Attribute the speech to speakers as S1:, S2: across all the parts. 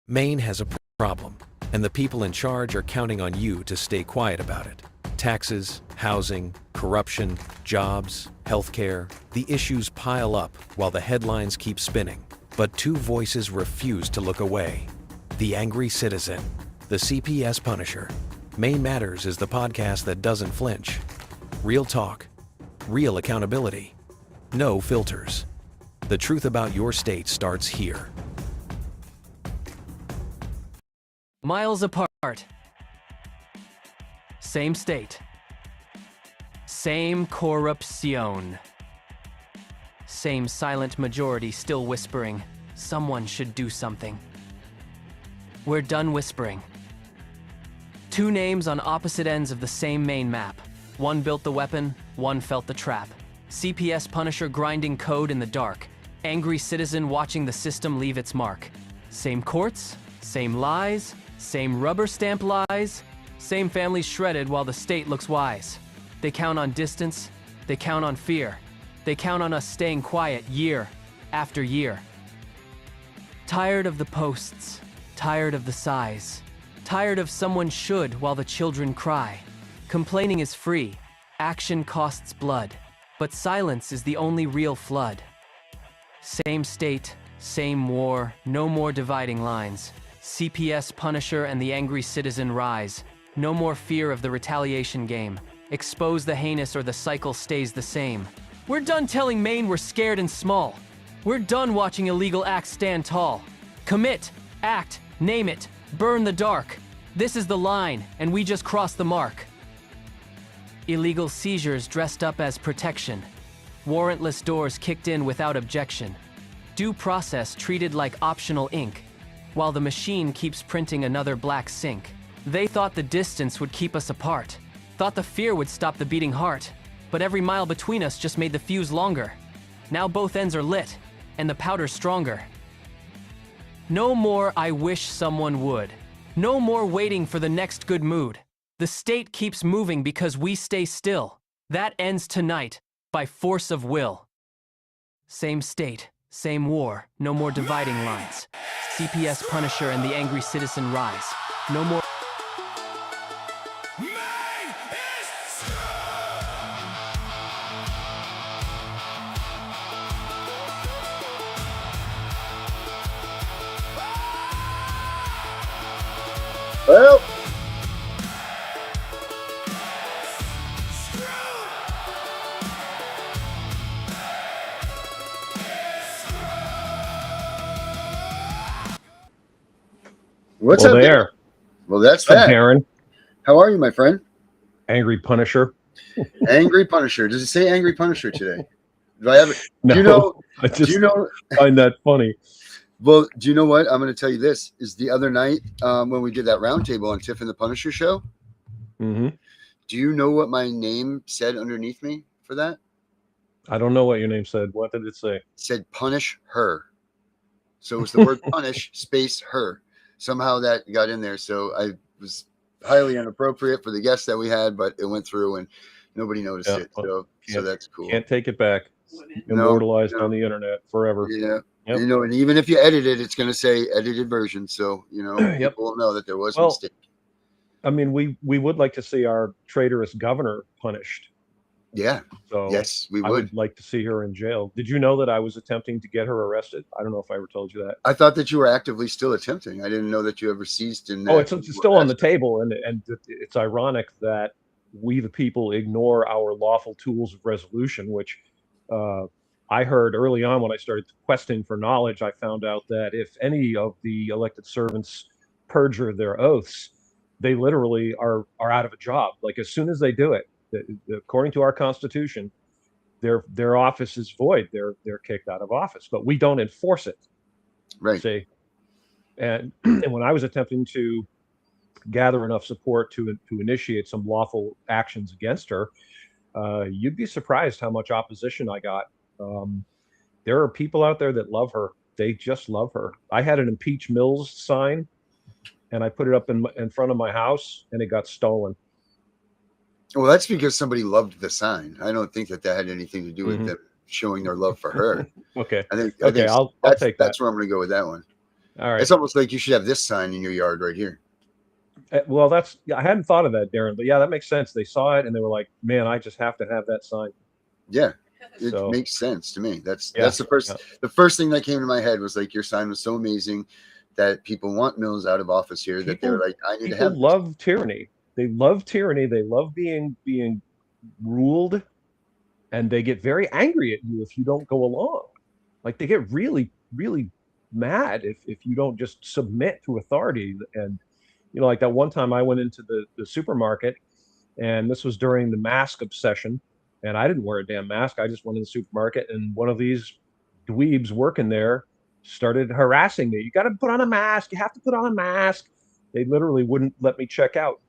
S1: Maine has a problem, and the people in charge are counting on you to stay quiet about it. Taxes, housing, corruption, jobs, healthcare, the issues pile up while the headlines keep spinning. But two voices refuse to look away. The Angry Citizen, the CPS Punisher. Maine Matters is the podcast that doesn't flinch. Real talk, real accountability, no filters. The truth about your state starts here.
S2: Miles apart. Same state. Same corruption. Same silent majority still whispering, someone should do something. We're done whispering. Two names on opposite ends of the same Maine map. One built the weapon, one felt the trap. CPS Punisher grinding code in the dark. Angry citizen watching the system leave its mark. Same courts, same lies, same rubber stamp lies, same families shredded while the state looks wise. They count on distance, they count on fear. They count on us staying quiet year after year. Tired of the posts, tired of the sighs, tired of someone should while the children cry. Complaining is free, action costs blood, but silence is the only real flood. Same state, same war, no more dividing lines. CPS Punisher and the Angry Citizen rise. No more fear of the retaliation game. Expose the heinous or the cycle stays the same. We're done telling Maine we're scared and small. We're done watching illegal acts stand tall. Commit, act, name it, burn the dark. This is the line, and we just crossed the mark. Illegal seizures dressed up as protection. Warrantless doors kicked in without objection. Due process treated like optional ink, while the machine keeps printing another black sink. They thought the distance would keep us apart, thought the fear would stop the beating heart, but every mile between us just made the fuse longer. Now both ends are lit, and the powder's stronger. No more I wish someone would. No more waiting for the next good mood. The state keeps moving because we stay still. That ends tonight, by force of will. Same state, same war, no more dividing lines. CPS Punisher and the Angry Citizen rise. No more.
S3: Well, what's up
S4: there?
S3: Well, that's
S4: What's up,
S3: that.
S4: Karen?
S3: How are you, my friend?
S4: Angry Punisher.
S3: Angry Punisher. Does it say Angry Punisher today? Do I have it?
S4: No,
S3: Do you know?
S4: I just
S3: Do you know?
S4: find that funny.
S3: Well, do you know what? I'm going to tell you this. Is the other night when we did that roundtable on Tiff and the Punisher show,
S4: Hmm.
S3: do you know what my name said underneath me for that?
S4: I don't know what your name said. What did it say?
S3: It said punish her. So it was the word punish space her. Somehow that got in there. So I was highly inappropriate for the guests that we had, but it went through and nobody noticed
S4: Yeah,
S3: it. So that's cool.
S4: Can't take it back.
S3: No,
S4: Immortalized
S3: no.
S4: on the internet forever.
S3: Yeah.
S4: Yep.
S3: You know, and even if you edit it, it's going to say edited version. So, you know,
S4: Yep.
S3: people will know that there was a
S4: Well,
S3: mistake.
S4: I mean, we would like to see our traitorous governor punished.
S3: Yeah.
S4: So
S3: Yes, we
S4: I
S3: would.
S4: would like to see her in jail. Did you know that I was attempting to get her arrested? I don't know if I ever told you that.
S3: I thought that you were actively still attempting. I didn't know that you ever ceased. And
S4: Oh, it's still on the table, and it's ironic that we, the people, ignore our lawful tools of resolution, which I heard early on when I started questing for knowledge. I found out that if any of the elected servants perjure their oaths, they literally are out of a job. Like as soon as they do it, according to our Constitution, their office is void. They're kicked out of office, but we don't enforce it.
S3: Right.
S4: See, and when I was attempting to gather enough support to initiate some lawful actions against her, you'd be surprised how much opposition I got. There are people out there that love her. They just love her. I had an impeach Mills sign, and I put it up in front of my house, and it got stolen.
S3: Well, that's because somebody loved the sign. I don't think that had anything to do with them showing their love for her.
S4: Okay.
S3: I think
S4: I'll take that.
S3: that's where I'm going to go with that one.
S4: All right.
S3: It's almost like you should have this sign in your yard right here.
S4: Well, I hadn't thought of that, Darren, but yeah, that makes sense. They saw it and they were like, man, I just have to have that sign.
S3: Yeah. It
S4: So,
S3: makes sense to me. That's
S4: Yeah,
S3: the first thing that came to my head was like, your sign was so amazing that people want Mills out of office here, that they were like, I need to have
S4: People love tyranny. They love tyranny. They love being ruled, and they get very angry at you if you don't go along. Like, they get really, really mad if you don't just submit to authority. And like that one time I went into the supermarket, and this was during the mask obsession, and I didn't wear a damn mask. I just went in the supermarket, and one of these dweebs working there started harassing me. You got to put on a mask. You have to put on a mask. They literally wouldn't let me check out.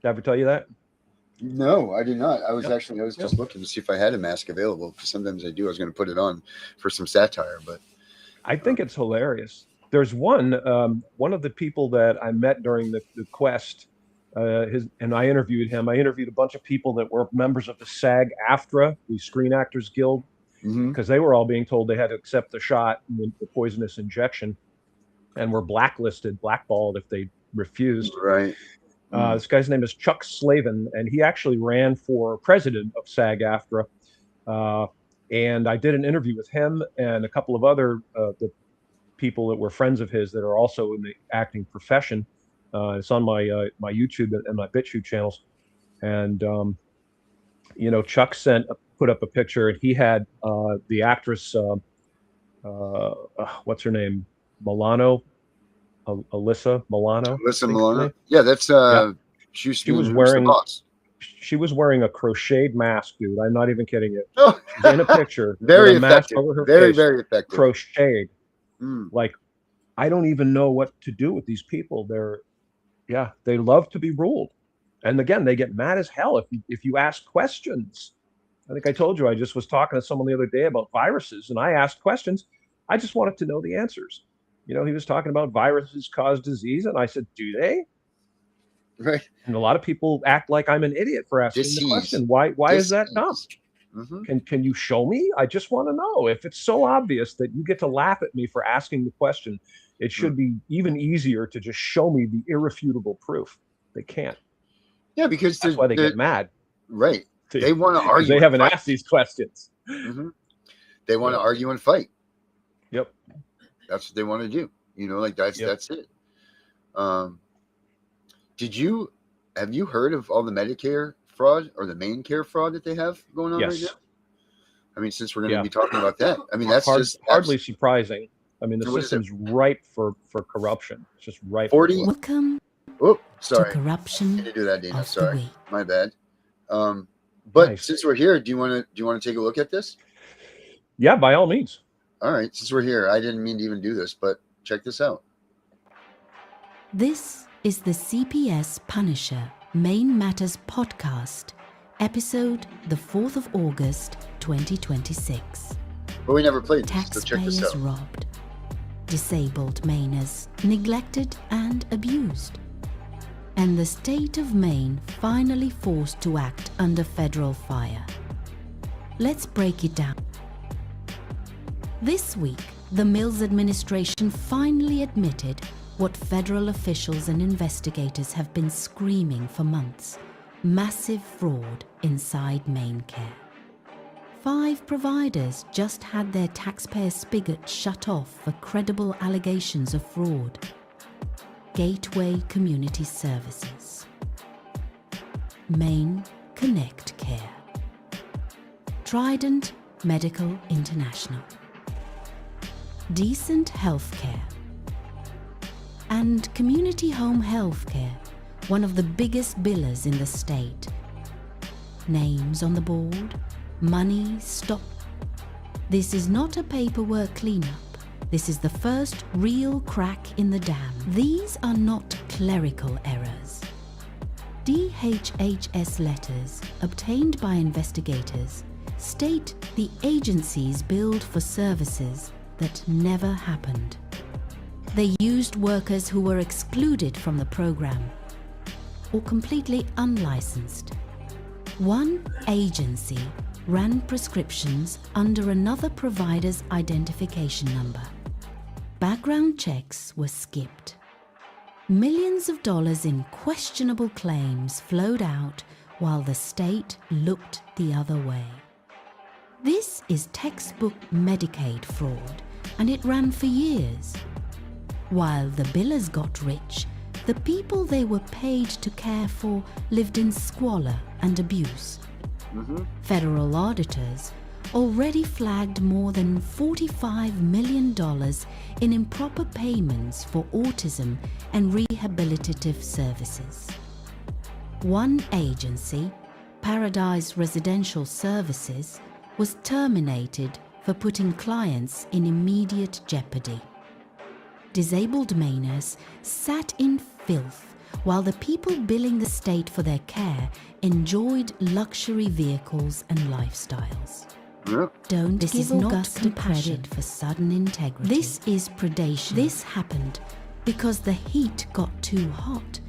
S4: Did I ever tell you that?
S3: No, I did not. I was just
S4: Yep.
S3: looking to see if I had a mask available, because sometimes I do. I was going to put it on for some satire, but
S4: I think it's hilarious. There's one of the people that I met during the quest, and I interviewed him. I interviewed a bunch of people that were members of the SAG-AFTRA, the Screen Actors Guild, because they were all being told they had to accept the shot, the poisonous injection, and were blackballed if they refused.
S3: right.
S4: This guy's name is Chuck Slavin, and he actually ran for president of SAG-AFTRA. And I did an interview with him and a couple of other the people that were friends of his that are also in the acting profession. It's on my my YouTube and my BitChute channels. And Chuck put up a picture, and he had the actress, what's her name, Milano. Alyssa Milano.
S3: Alyssa Milano. Yeah, that's she was
S4: wearing
S3: the boss.
S4: She was wearing a crocheted mask, dude. I'm not even kidding you.
S3: Oh.
S4: She's in a picture.
S3: Very
S4: with a mask
S3: effective.
S4: over her
S3: Very,
S4: face,
S3: very effective.
S4: crocheted.
S3: Mm.
S4: Like, I don't even know what to do with these people. They love to be ruled. And again, they get mad as hell if you ask questions. I think I told you, I just was talking to someone the other day about viruses, and I asked questions. I just wanted to know the answers. He was talking about viruses cause disease, and I said, do they?
S3: Right.
S4: And a lot of people act like I'm an idiot for asking the question. Why is that dumb?
S3: Mm-hmm.
S4: Can you show me? I just want to know. If it's so obvious that you get to laugh at me for asking the question, it should be even easier to just show me the irrefutable proof. They can't.
S3: Yeah, because
S4: that's why they get mad.
S3: Right. They want to argue.
S4: They haven't asked these questions.
S3: Mm-hmm. They want to argue and fight.
S4: Yep.
S3: That's what they want to do. That's it. Have you heard of all the Medicare fraud or the Maine Care fraud that they have going on right now? I mean, since we're going to be talking about that, I mean, that's
S4: hardly surprising. I mean, the system's ripe for corruption. It's just ripe.
S3: 40.
S5: Welcome
S3: to
S5: corruption.
S3: I didn't do that, Dana.
S5: Of
S3: Sorry,
S5: the week.
S3: my bad. But
S4: Nice.
S3: Since we're here, do you want to take a look at this?
S4: Yeah, by all means.
S3: All right. Since we're here, I didn't mean to even do this, but check this out.
S5: This is the CPS Punisher Maine Matters podcast, episode the 4th of August, 2026.
S3: But we never played this, so check this
S5: Taxpayers
S3: out.
S5: robbed. Disabled Mainers neglected and abused. And the state of Maine finally forced to act under federal fire. Let's break it down. This week, the Mills administration finally admitted what federal officials and investigators have been screaming for months: massive fraud inside Maine Care. 5 providers just had their taxpayer spigot shut off for credible allegations of fraud. Gateway Community Services, Maine Connect Care, Trident Medical International, Decent Healthcare, and Community Home Healthcare, one of the biggest billers in the state. Names on the board, money stopped. This is not a paperwork cleanup. This is the first real crack in the dam. These are not clerical errors. DHHS letters obtained by investigators state the agencies billed for services that never happened. They used workers who were excluded from the program or completely unlicensed. One agency ran prescriptions under another provider's identification number. Background checks were skipped. Millions of dollars in questionable claims flowed out while the state looked the other way. This is textbook Medicaid fraud, and it ran for years. While the billers got rich, the people they were paid to care for lived in squalor and abuse. Federal auditors already flagged more than $45 million in improper payments for autism and rehabilitative services. One agency, Paradise Residential Services, was terminated for putting clients in immediate jeopardy. Disabled Mainers sat in filth while the people billing the state for their care enjoyed luxury vehicles and lifestyles. Don't give Augustine credit for sudden integrity. This is predation. This happened because the heat got too hot.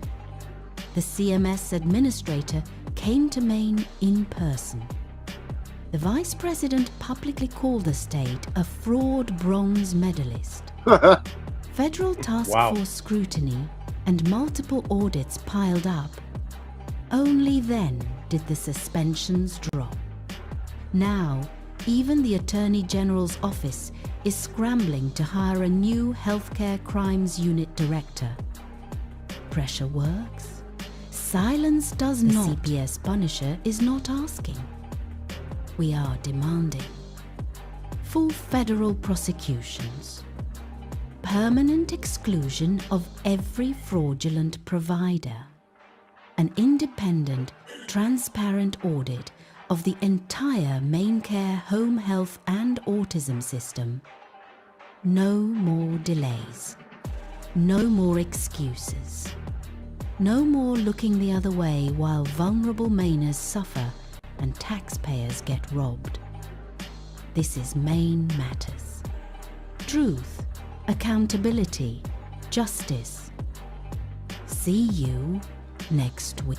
S5: The CMS administrator came to Maine in person. The vice president publicly called the state a fraud bronze medalist. Federal task force scrutiny and multiple audits piled up. Only then did the suspensions drop. Now, even the Attorney General's office is scrambling to hire a new healthcare crimes unit director. Pressure works. Silence does not. The CPS Punisher is not asking. We are demanding full federal prosecutions, permanent exclusion of every fraudulent provider, an independent, transparent audit of the entire Maine Care home health and autism system. No more delays. No more excuses. No more looking the other way while vulnerable Mainers suffer and taxpayers get robbed. This is Maine Matters. Truth, accountability, justice. See you next week.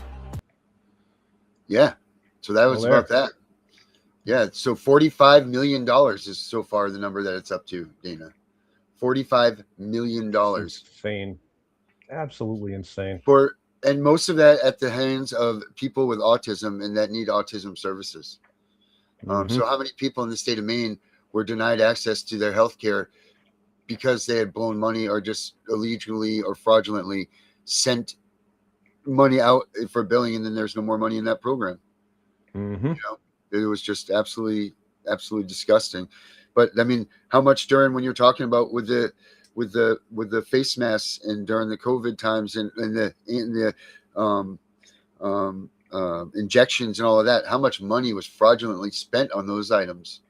S3: Yeah. So that was about that. Yeah. So $45 million is so far the number that it's up to, Dana. $45 million.
S4: Insane. Absolutely insane.
S3: And most of that at the hands of people with autism and that need autism services. So how many people in the state of Maine were denied access to their health care because they had blown money or just illegally or fraudulently sent money out for billing, and then there's no more money in that program. You know, it was just absolutely disgusting. But I mean, how much during when you're talking about with the face masks and during the COVID times and the injections and all of that, how much money was fraudulently spent on those items?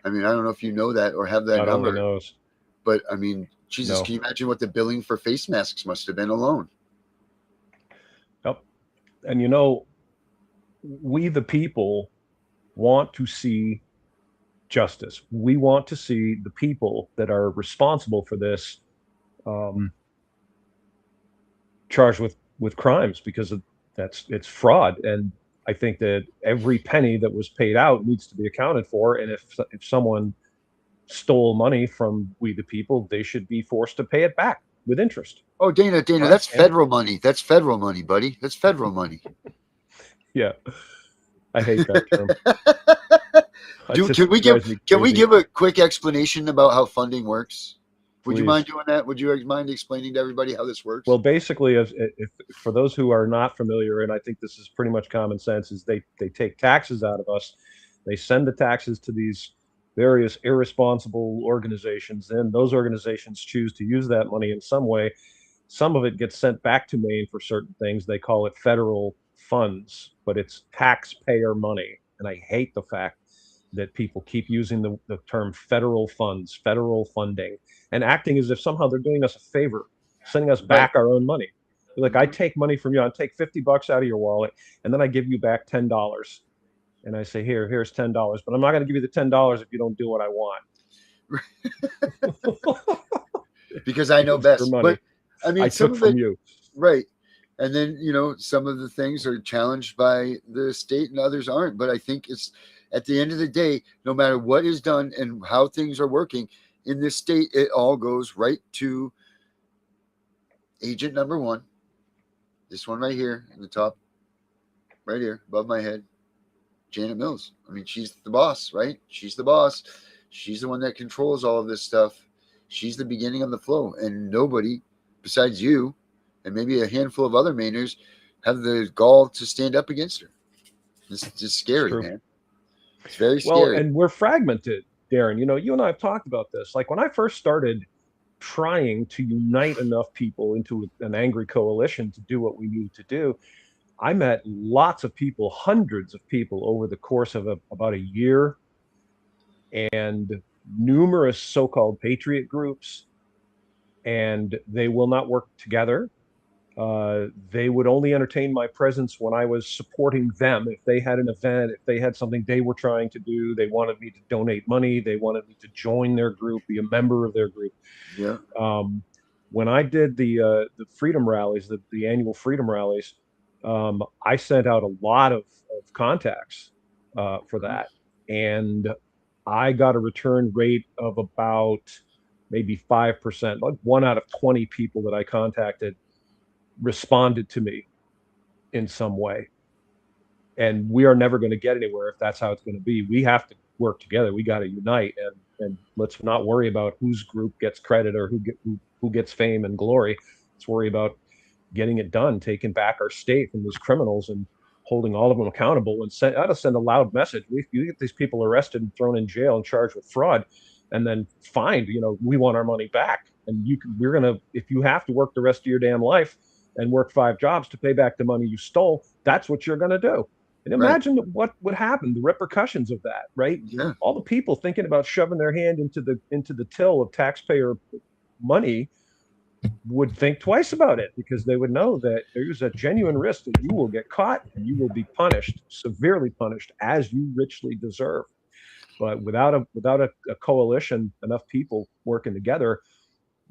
S3: I mean, I don't know if you know that or have that number.
S4: Knows.
S3: But I mean, Jesus, Can you imagine what the billing for face masks must have been alone?
S4: Yep. And you know, we the people want to see justice. We want to see the people that are responsible for this charged with crimes, because it's fraud. And I think that every penny that was paid out needs to be accounted for. And if someone stole money from we the people, they should be forced to pay it back with interest.
S3: Oh, Dana, that's federal money. That's federal money, buddy. That's federal money.
S4: Yeah, I hate that term.
S3: Can we give a quick explanation about how funding works? Would you
S4: Please.
S3: mind doing that? Would you mind explaining to everybody how this works?
S4: Well, basically, if for those who are not familiar, and I think this is pretty much common sense, is they take taxes out of us. They send the taxes to these various irresponsible organizations, and those organizations choose to use that money in some way. Some of it gets sent back to Maine for certain things. They call it federal funds, but it's taxpayer money. And I hate the fact that people keep using the term federal funds, federal funding, and acting as if somehow they're doing us a favor, sending us back our own money. Like, I take money from you, I take $50 out of your wallet, and then I give you back $10. And I say, here's $10, but I'm not going to give you the $10 if you don't do what I want.
S3: Because I know best. But I mean,
S4: I took from you.
S3: Right. And then, you know, some of the things are challenged by the state and others aren't. But I think it's at the end of the day, no matter what is done and how things are working, in this state, it all goes right to agent number one. This one right here in the top, right here above my head, Janet Mills. I mean, she's the boss, right? She's the boss. She's the one that controls all of this stuff. She's the beginning of the flow, and nobody besides you and maybe a handful of other Mainers have the gall to stand up against her. It's just scary, man. It's very scary.
S4: Well, and we're fragmented, Darren. You know, you and I have talked about this. Like when I first started trying to unite enough people into an angry coalition to do what we needed to do, I met lots of people, hundreds of people over the course of about a year, and numerous so-called patriot groups, and they will not work together. They would only entertain my presence when I was supporting them. If they had an event, if they had something they were trying to do, they wanted me to donate money, they wanted me to join their group, be a member of their group.
S3: Yeah.
S4: When I did the freedom rallies, the annual freedom rallies, I sent out a lot of contacts for that, and I got a return rate of about maybe 5%. Like 1 out of 20 people that I contacted responded to me in some way. And we are never going to get anywhere if that's how it's going to be. We have to work together. We got to unite, and let's not worry about whose group gets credit or who gets fame and glory. Let's worry about getting it done, taking back our state from these criminals and holding all of them accountable, and send a loud message. You get these people arrested and thrown in jail and charged with fraud, and then fined. You know, we want our money back. And we're gonna, if you have to work the rest of your damn life and work 5 jobs to pay back the money you stole, that's what you're gonna do. And imagine what would happen, the repercussions of that, right?
S3: Yeah.
S4: All the people thinking about shoving their hand into the till of taxpayer money would think twice about it, because they would know that there's a genuine risk that you will get caught and you will be punished, severely punished, as you richly deserve. But without a coalition, enough people working together,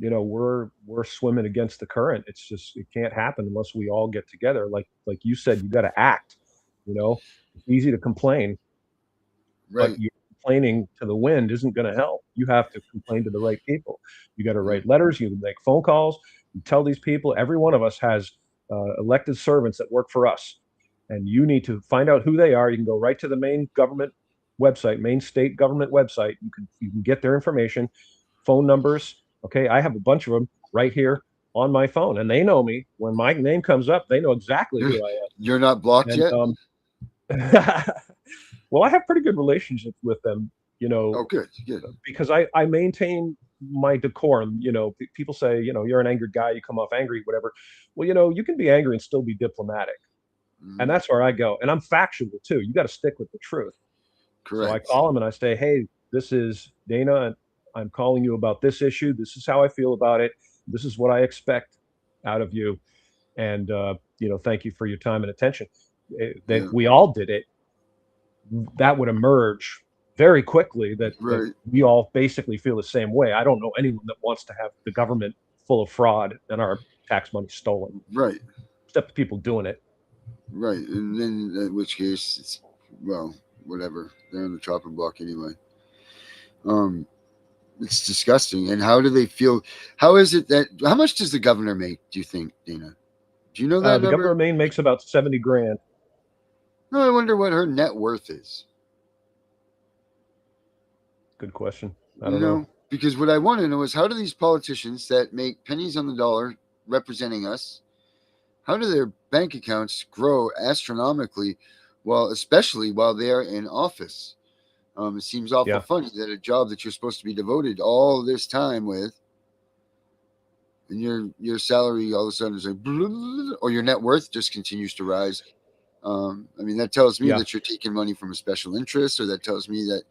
S4: you know, we're swimming against the current. It's just, it can't happen unless we all get together. Like you said, you got to act. You know, it's easy to complain,
S3: Right.
S4: but complaining to the wind isn't going to help. You have to complain to the right people. You got to write letters. You make phone calls. You tell these people. Every one of us has elected servants that work for us, and you need to find out who they are. You can go right to the Maine government website, Maine state government website. You can get their information, phone numbers. Okay, I have a bunch of them right here on my phone, and they know me. When my name comes up, they know exactly who I am.
S3: You're not blocked yet?
S4: Well, I have pretty good relationships with them, you know.
S3: Oh, good.
S4: Because I maintain my decorum. You know, people say, you know, you're an angry guy, you come off angry, whatever. Well, you know, you can be angry and still be diplomatic. Mm-hmm. And that's where I go. And I'm factual too. You got to stick with the truth.
S3: Correct.
S4: So I call them and I say, hey, this is Dana, and I'm calling you about this issue. This is how I feel about it. This is what I expect out of you. And, you know, thank you for your time and attention. We all did it. That would emerge very quickly that we all basically feel the same way. I don't know anyone that wants to have the government full of fraud and our tax money stolen.
S3: Right.
S4: Except the people doing it.
S3: Right. And then in which case, it's, well, whatever. They're on the chopping block anyway. It's disgusting. And how do they feel? How is it that, how much does the governor make, do you think, Dana? Do you know that
S4: the governor of Maine makes about $70,000.
S3: No, I wonder what her net worth is.
S4: Good question. I don't know.
S3: Because what I want to know is, how do these politicians that make pennies on the dollar representing us, how do their bank accounts grow astronomically, especially while they're in office? It seems awful funny that a job that you're supposed to be devoted all this time with, and your salary all of a sudden is like, blah, blah, blah, or your net worth just continues to rise. I mean, that tells me that you're taking money from a special interest, or that tells me that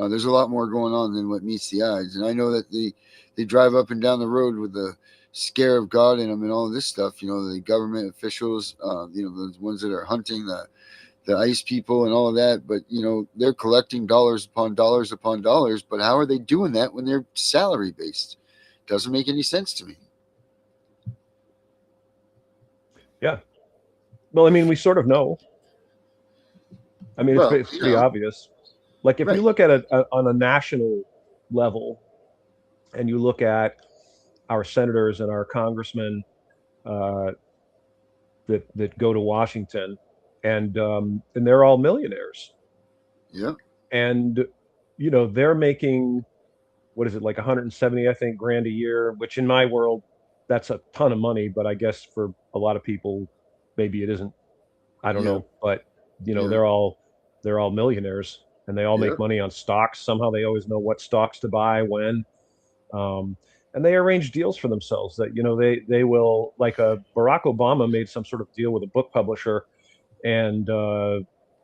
S3: there's a lot more going on than what meets the eyes. And I know that they drive up and down the road with the scare of God in them and all of this stuff. You know, the government officials, you know, the ones that are hunting the ICE people and all of that. But, you know, they're collecting dollars upon dollars upon dollars. But how are they doing that when they're salary based? Doesn't make any sense to me.
S4: Yeah. Well, I mean, we sort of know. I mean, it's pretty obvious. Like if you look at it on a national level, and you look at our senators and our congressmen that go to Washington, and they're all millionaires,
S3: Yeah.
S4: and they're making, what is it, like 170, I think, grand a year, which in my world, that's a ton of money, but I guess for a lot of people, maybe it isn't. I don't
S3: Yeah.
S4: know, but
S3: Yeah.
S4: they're all millionaires, and they all
S3: Yeah.
S4: make money on stocks. Somehow they always know what stocks to buy when. Um, and they arrange deals for themselves that they will, like, Barack Obama made some sort of deal with a book publisher, and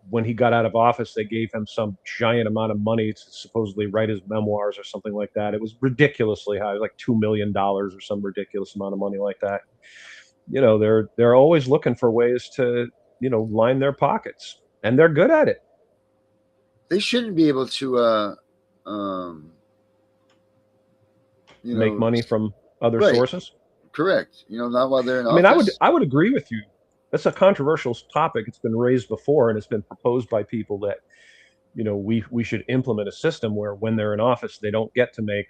S4: when he got out of office, they gave him some giant amount of money to supposedly write his memoirs or something like that. It was ridiculously high, like $2 million or some ridiculous amount of money like that. They're always looking for ways to line their pockets, and they're good at it.
S3: They shouldn't be able to, um,
S4: Make money from other
S3: right.
S4: sources.
S3: Correct. Not while they're in
S4: I mean,
S3: office.
S4: I would agree with you. That's a controversial topic. It's been raised before, and it's been proposed by people that we should implement a system where when they're in office, they don't get to make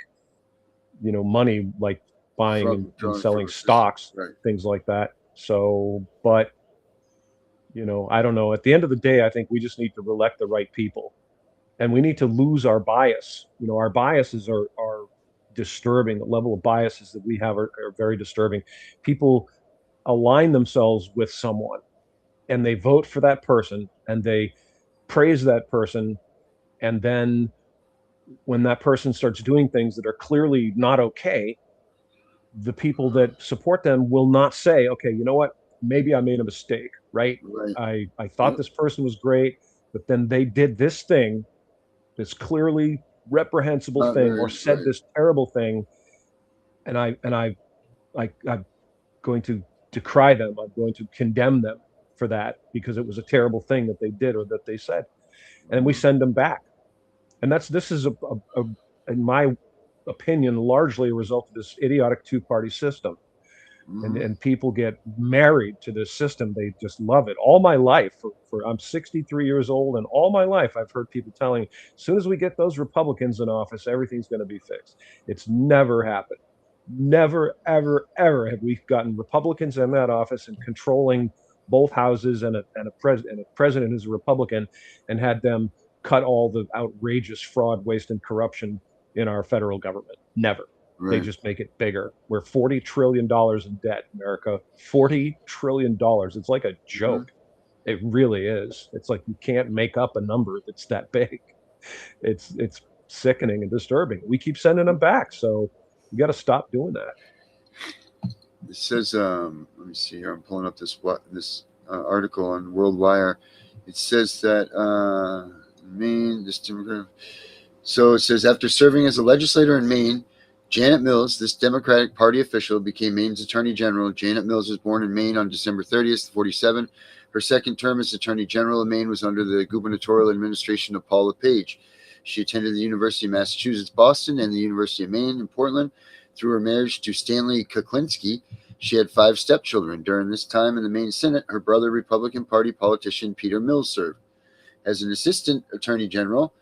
S4: money, like buying
S3: From
S4: and
S3: drawing
S4: selling
S3: from a system.
S4: stocks,
S3: Right.
S4: things like that. So, but I don't know. At the end of the day, I think we just need to elect the right people, and we need to lose our bias. Our biases are disturbing. The level of biases that we have are very disturbing. People align themselves with someone, and they vote for that person, and they praise that person, and then when that person starts doing things that are clearly not okay, the people that support them will not say, okay, you know what, maybe I made a mistake, right?
S3: Right.
S4: I thought
S3: Yep.
S4: this person was great, but then they did this thing, this clearly reprehensible
S3: Not
S4: thing,
S3: very
S4: or said
S3: right.
S4: this terrible thing, and I'm going to decry them. I'm going to condemn them for that because it was a terrible thing that they did or that they said, and we send them back. And this is in my opinion, largely a result of this idiotic two-party system.
S3: Mm-hmm.
S4: And people get married to this system. They just love it. All my life, for I'm 63 years old, and all my life I've heard people telling, as soon as we get those Republicans in office, everything's going to be fixed. It's never happened. Never, ever, ever have we gotten Republicans in that office and controlling both houses, and a president who's a Republican, and had them cut all the outrageous fraud, waste, and corruption in our federal government. Never. They
S3: Right.
S4: just make it bigger. We're $40 trillion in debt, America. $40 trillion. It's like a
S3: Mm-hmm.
S4: joke. It really is. It's like you can't make up a number that's that big. It's sickening and disturbing. We keep sending them back, so you got to stop doing that.
S3: It says, let me see here. I'm pulling up this article on World Wire. It says that Maine, this Democrat. So it says, after serving as a legislator in Maine, Janet Mills, this Democratic Party official, became Maine's Attorney General. Janet Mills was born in Maine on December 30th, 47. Her second term as Attorney General of Maine was under the gubernatorial administration of Paul LePage. She attended the University of Massachusetts, Boston, and the University of Maine in Portland. Through her marriage to Stanley Kuklinski, she had 5 stepchildren. During this time in the Maine Senate, her brother, Republican Party politician Peter Mills, served. As an assistant attorney general,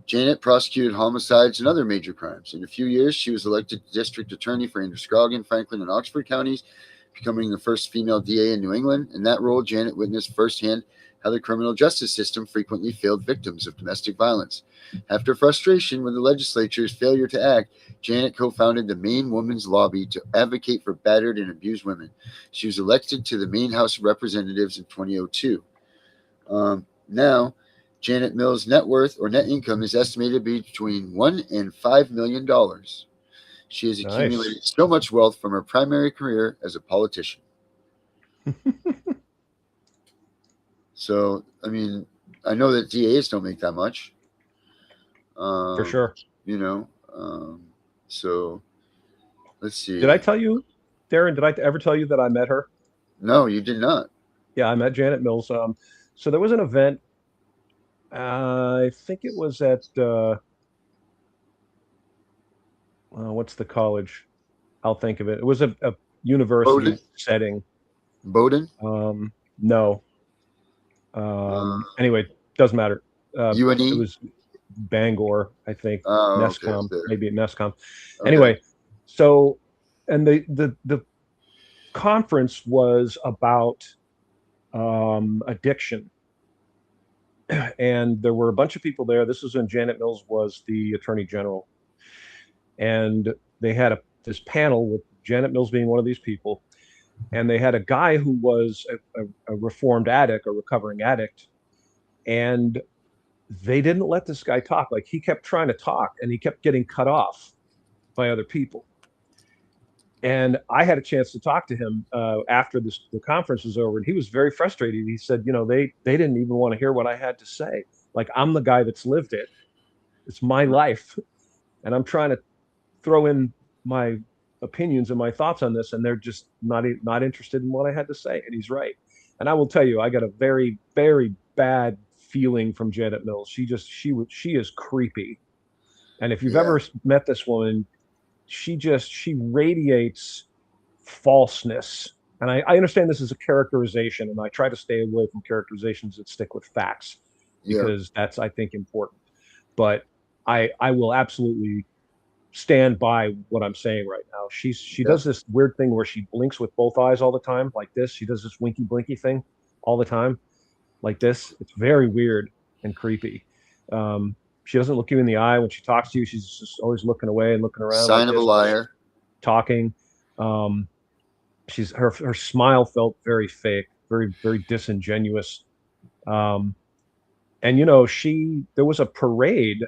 S3: Janet prosecuted homicides and other major crimes. In a few years, she was elected district attorney for Androscoggin, Franklin, and Oxford counties, becoming the first female DA in New England. In that role, Janet witnessed firsthand how the criminal justice system frequently failed victims of domestic violence. After frustration with the legislature's failure to act, Janet co-founded the Maine Women's Lobby to advocate for battered and abused women. She was elected to the Maine House of Representatives in 2002. Now, Janet Mills' net worth or net income is estimated to be between $1 and $5 million. She has accumulated so much wealth from her primary career as a politician. So, I mean, I know that DAs don't make that much.
S4: For sure.
S3: So, let's see.
S4: Did I tell you, Darren, did I ever tell you that I met her?
S3: No, you did not.
S4: Yeah, I met Janet Mills. So there was an event, I think it was at, what's the college? I'll think of it. It was a university
S3: Bowdoin?
S4: setting.
S3: Bowdoin?
S4: No. Anyway, doesn't matter.
S3: UNE?
S4: It was Bangor, I think.
S3: Oh, okay.
S4: Nescom,
S3: There.
S4: maybe at Nescom.
S3: Okay.
S4: Anyway, so, and the conference was about addiction. And there were a bunch of people there. This was when Janet Mills was the Attorney General. And they had this panel with Janet Mills being one of these people. And they had a guy who was a reformed addict, a recovering addict. And they didn't let this guy talk. Like, he kept trying to talk and he kept getting cut off by other people. And I had a chance to talk to him after the conference was over, and he was very frustrated. He said, they didn't even want to hear what I had to say. Like, I'm the guy that's lived it. It's my life, and I'm trying to throw in my opinions and my thoughts on this, and they're just not interested in what I had to say. And he's right. And I will tell you, I got a very, very bad feeling from Janet Mills. She is creepy. And if you've ever met this woman, she radiates falseness. And I understand this is a characterization, and I try to stay away from characterizations that stick with facts, because that's, I think, important. But I will absolutely stand by what I'm saying right now. She does this weird thing where she blinks with both eyes all the time, like this. She does this winky blinky thing all the time, like this. It's very weird and creepy. She doesn't look you in the eye when she talks to you. She's just always looking away and looking around.
S3: Sign
S4: like
S3: of a liar.
S4: Talking. Her smile felt very fake, very, very disingenuous. And there was a parade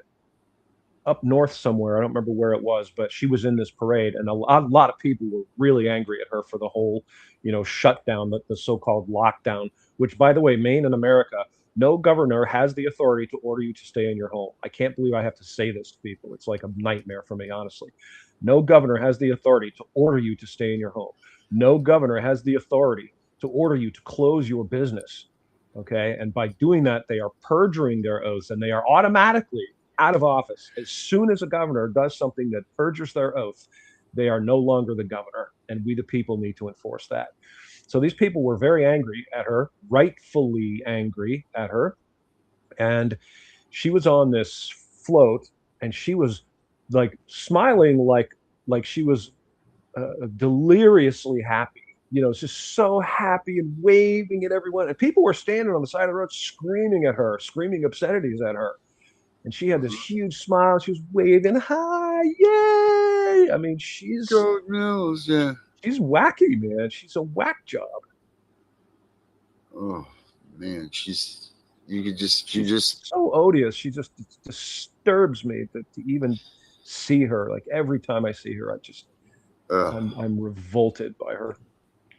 S4: up north somewhere. I don't remember where it was, but she was in this parade, and a lot of people were really angry at her for the whole, shutdown, the so-called lockdown. Which, by the way, Maine and America, no governor has the authority to order you to stay in your home. I can't believe I have to say this to people. It's like a nightmare for me, honestly. No governor has the authority to order you to stay in your home. No governor has the authority to order you to close your business. Okay. And by doing that, they are perjuring their oaths, and they are automatically out of office. As soon as a governor does something that perjures their oath, they are no longer the governor. And we, the people, need to enforce that. So these people were very angry at her, rightfully angry at her. And she was on this float, and she was like smiling, like she was deliriously happy. Just so happy and waving at everyone. And people were standing on the side of the road screaming at her, screaming obscenities at her. And she had this huge smile. She was waving, hi, yay! I mean, she's
S3: Mills,
S4: she's wacky, man. She's a whack job.
S3: Oh man, she's
S4: so odious. She just disturbs me to even see her. Like, every time I see her, I'm revolted by her.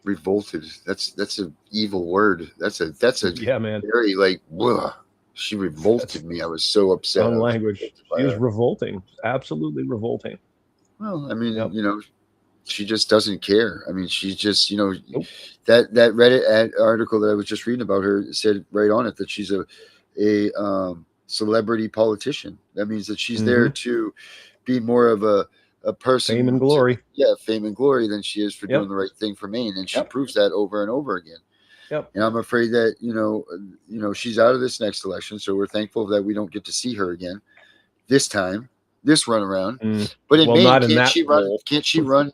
S3: Revolted. That's an evil word. That's a
S4: yeah, man.
S3: Very ugh. She revolted me. I was so upset.
S4: Strong language. She was revolting. Absolutely revolting.
S3: Well, I mean, she just doesn't care. I mean, she's just, nope. that Reddit article that I was just reading about her said right on it that she's a celebrity politician. That means that she's there to be more of a person.
S4: Fame and glory.
S3: Fame and glory than she is for doing the right thing for Maine. And she proves that over and over again.
S4: Yep.
S3: And I'm afraid that, she's out of this next election. So we're thankful that we don't get to see her again this time, this run around. But in Maine, can't she run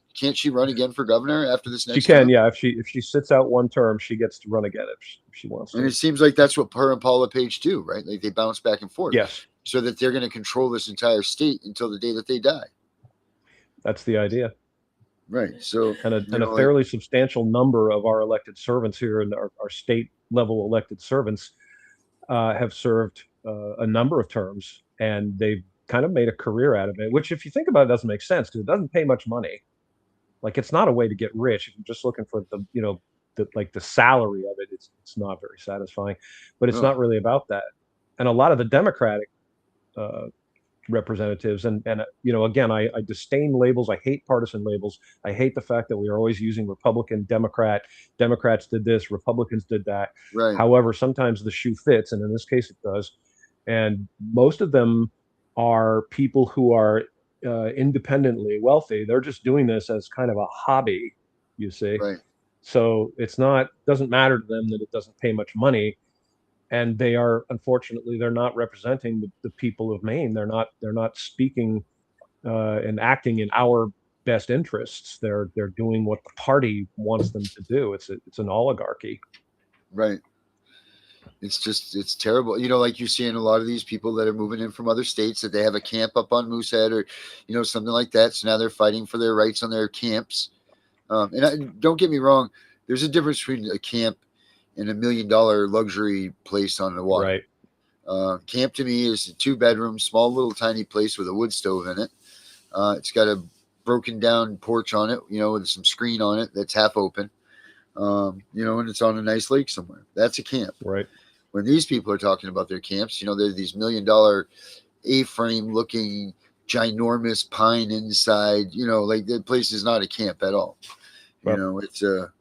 S3: again for governor after this next
S4: She can,
S3: term?
S4: yeah. If she sits out one term, she gets to run again if she wants to.
S3: And it seems like that's what her and Paula Page do, right? Like, they bounce back and forth.
S4: Yes.
S3: So that they're going to control this entire state until the day that they die.
S4: That's the idea.
S3: Right. So,
S4: and a fairly substantial number of our elected servants here, and our state level elected servants have served a number of terms, and they've kind of made a career out of it, which, if you think about it, doesn't make sense, because it doesn't pay much money. Like, it's not a way to get rich. If you're just looking for the salary of it, it's not very satisfying, but it's not really about that. And a lot of the Democratic representatives, and again, I disdain labels. I hate partisan labels. I hate the fact that we are always using Republican, Democrat. Democrats did this, Republicans did that.
S3: Right.
S4: However, sometimes the shoe fits, and in this case it does. And most of them are people who are independently wealthy. They're just doing this as kind of a hobby, you see.
S3: Right.
S4: So doesn't matter to them that it doesn't pay much money. and they are, unfortunately, they're not representing the people of Maine. They're not speaking and acting in our best interests. They're doing what the party wants them to do. It's an oligarchy.
S3: Right. It's terrible. Like you're seeing a lot of these people that are moving in from other states that they have a camp up on Moosehead or, something like that. So now they're fighting for their rights on their camps. Don't get me wrong. There's a difference between a camp and $1 million luxury place on the water.
S4: Right.
S3: Camp to me is a 2-bedroom, small little tiny place with a wood stove in it. It's got a broken down porch on it, with some screen on it that's half open. And it's on a nice lake somewhere. That's a camp.
S4: Right.
S3: When these people are talking about their camps, they're these $1 million A-frame looking ginormous pine inside, like the place is not a camp at all.
S4: Well,
S3: it's a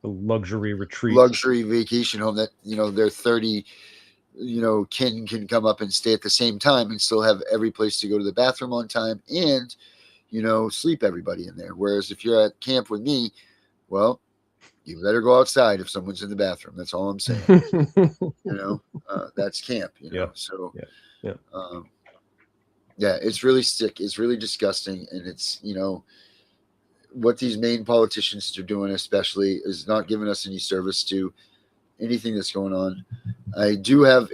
S4: luxury retreat,
S3: luxury vacation home that, they're 30, kin can come up and stay at the same time and still have every place to go to the bathroom on time and, sleep everybody in there. Whereas if you're at camp with me, well, you better go outside if someone's in the bathroom. That's all I'm saying. That's camp.
S4: Yeah.
S3: So,
S4: yeah.
S3: It's really sick. It's really disgusting, and it's what these Maine politicians are doing, especially, is not giving us any service to anything that's going on. I do have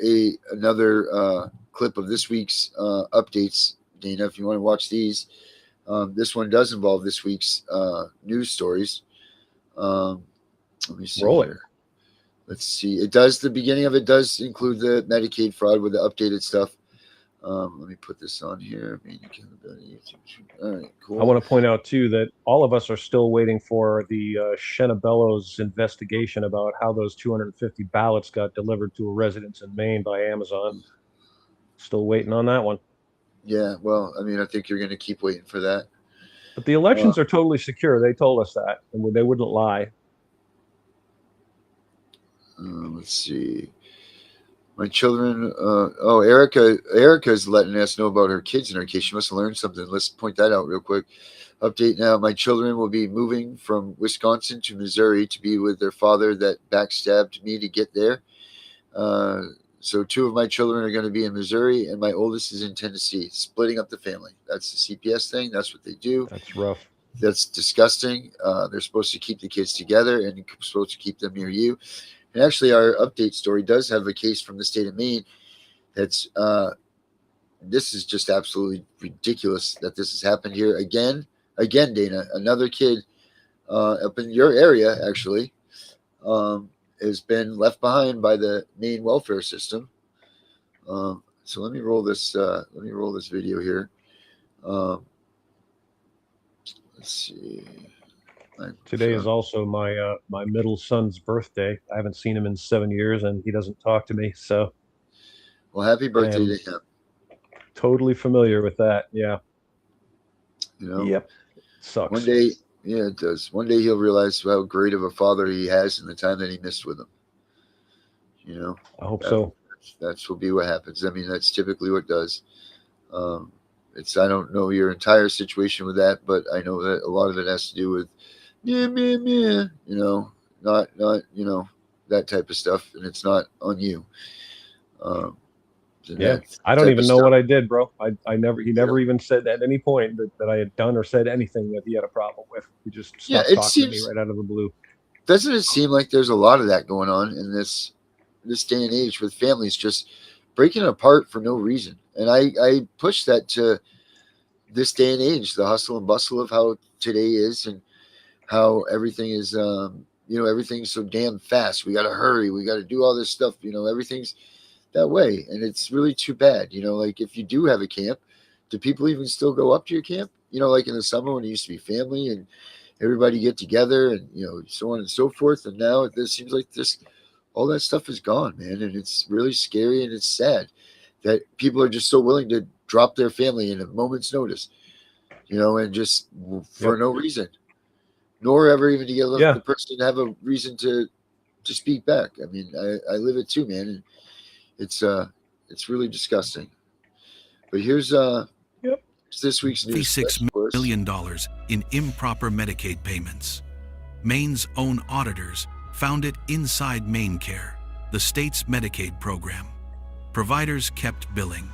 S3: another clip of this week's updates, Dana. If you want to watch these, this one does involve this week's news stories. Let me see.
S4: Roll it.
S3: Here. Let's see. It does. The beginning of it does include the Medicaid fraud with the updated stuff. Let me put this on here. All right, cool.
S4: I want to point out too that all of us are still waiting for the Shenabello's investigation about how those 250 ballots got delivered to a residence in Maine by Amazon. Still waiting on that one.
S3: Yeah, well, I think you're going to keep waiting for that.
S4: But the elections are totally secure. They told us that, and they wouldn't lie.
S3: Let's see. My children. Erica's letting us know about her kids in her case. She must have learned something. Let's point that out real quick. Update now. My children will be moving from Wisconsin to Missouri to be with their father that backstabbed me to get there. So 2 of my children are going to be in Missouri, and my oldest is in Tennessee, splitting up the family. That's the CPS thing. That's what they do.
S4: That's rough.
S3: That's disgusting. They're supposed to keep the kids together and supposed to keep them near you. And actually, our update story does have a case from the state of Maine that's this is just absolutely ridiculous that this has happened here again, Dana. Another kid up in your area actually has been left behind by the Maine welfare system. So let me roll this. Let me roll this video here. Let's see.
S4: Today is also my my middle son's birthday. I haven't seen him in 7 years, and he doesn't talk to me. So,
S3: well, happy birthday to him.
S4: Totally familiar with that. Yeah. Yep. Sucks.
S3: One day, yeah, it does. One day he'll realize how great of a father he has in the time that he missed with him.
S4: I hope so.
S3: That's will be what happens. That's typically what does. I don't know your entire situation with that, but I know that a lot of it has to do with not that type of stuff, and it's not on you.
S4: I don't even know what I did, bro. He never even said at any point that I had done or said anything that he had a problem with. He just stopped talking to me right out of the blue.
S3: Doesn't it seem like there's a lot of that going on in this day and age with families just breaking apart for no reason? And I push that to this day and age, the hustle and bustle of how today is and how everything is, everything's so damn fast. We got to hurry. We got to do all this stuff. Everything's that way. And it's really too bad. Like if you do have a camp, do people even still go up to your camp? Like in the summer when it used to be family and everybody get together and, so on and so forth. And now it seems like all that stuff is gone, man. And it's really scary and it's sad that people are just so willing to drop their family in a moment's notice, and just for no reason, nor ever even to get the person to have a reason to speak back. I live it too, man. And it's really disgusting. But here's this week's news.
S6: $56 million in improper Medicaid payments. Maine's own auditors found it inside MaineCare. the state's Medicaid program. Providers kept billing.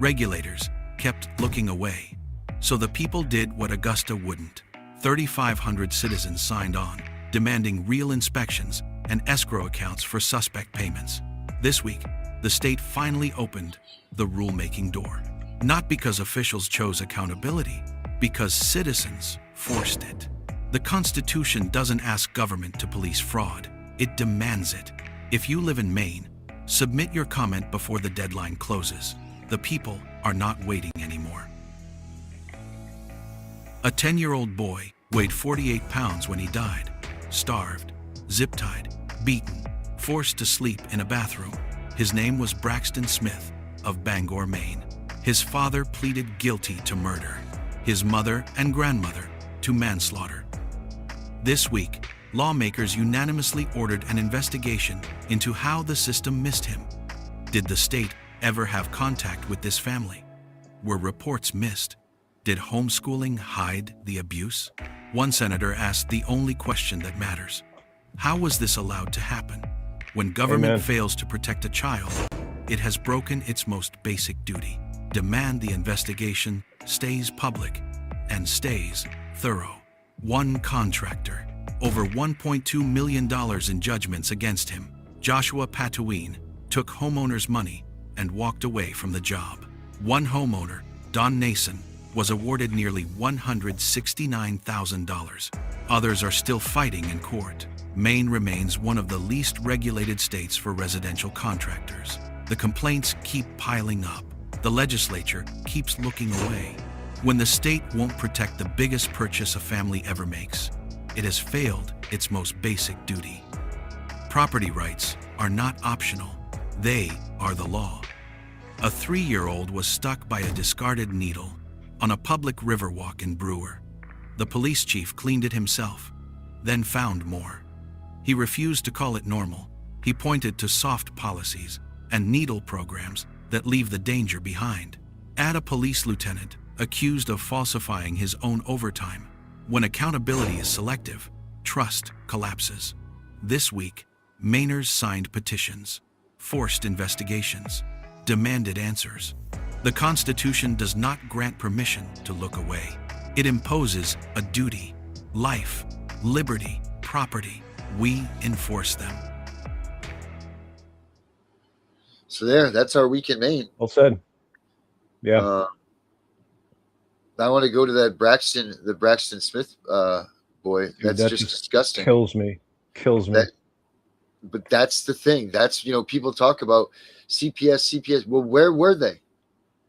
S6: Regulators kept looking away. So the people did what Augusta wouldn't. 3,500 citizens signed on, demanding real inspections and escrow accounts for suspect payments. This week, the state finally opened the rulemaking door. Not because officials chose accountability, because citizens forced it. The Constitution doesn't ask government to police fraud, it demands it. If you live in Maine, submit your comment before the deadline closes. The people are not waiting anymore. A 10-year-old boy weighed 48 pounds when he died, starved, zip-tied, beaten, forced to sleep in a bathroom. His name was Braxton Smith of Bangor, Maine. His father pleaded guilty to murder, his mother and grandmother to manslaughter. This week, lawmakers unanimously ordered an investigation into how the system missed him. Did the state ever have contact with this family? Were reports missed? Did homeschooling hide the abuse? One senator asked the only question that matters. How was this allowed to happen? When government fails to protect a child, it has broken its most basic duty. Demand the investigation stays public and stays thorough. One contractor, over $1.2 million in judgments against him, Joshua Patouin, took homeowners' money and walked away from the job. One homeowner, Don Nason, was awarded nearly $169,000. Others are still fighting in court. Maine remains one of the least regulated states for residential contractors. The complaints keep piling up. The legislature keeps looking away. When the state won't protect the biggest purchase a family ever makes, it has failed its most basic duty. Property rights are not optional. They are the law. A 3-year-old was stuck by a discarded needle on a public riverwalk in Brewer. The police chief cleaned it himself, then found more. He refused to call it normal. He pointed to soft policies and needle programs that leave the danger behind. Add a police lieutenant accused of falsifying his own overtime. When accountability is selective, trust collapses. This week, Mainers signed petitions, forced investigations, demanded answers. The Constitution does not grant permission to look away. It imposes a duty. Life, liberty, property. We enforce them.
S3: So that's our week in Maine.
S4: Well said. Yeah.
S3: I want to go to the Braxton Smith boy.
S4: Dude,
S3: That's
S4: that
S3: just disgusting.
S4: Kills me.
S3: But that's the thing. That's, people talk about CPS. Well, where were they?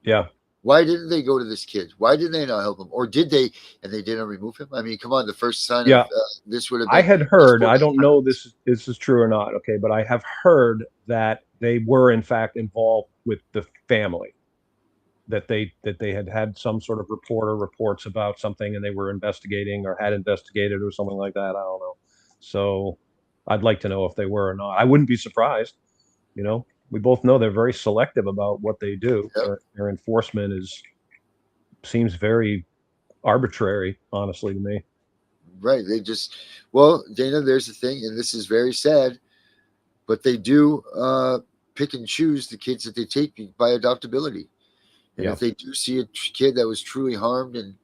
S4: Yeah.
S3: Why didn't they go to this kid? Why did they not help him? Or did they, and they didn't remove him? I mean, come on. The first sign of this would have been.
S4: I had heard, I don't know this is true or not, okay, but I have heard that they were in fact involved with the family. That they had some sort of reports about something and they were investigating or had investigated or something like that. I don't know. So I'd like to know if they were or not. I wouldn't be surprised. We both know they're very selective about what they do.
S3: Yep.
S4: Their enforcement seems very arbitrary, honestly, to me.
S3: Right. Dana, there's the thing, and this is very sad, but they do pick and choose the kids that they take by adoptability. And if they do see a kid that was truly harmed and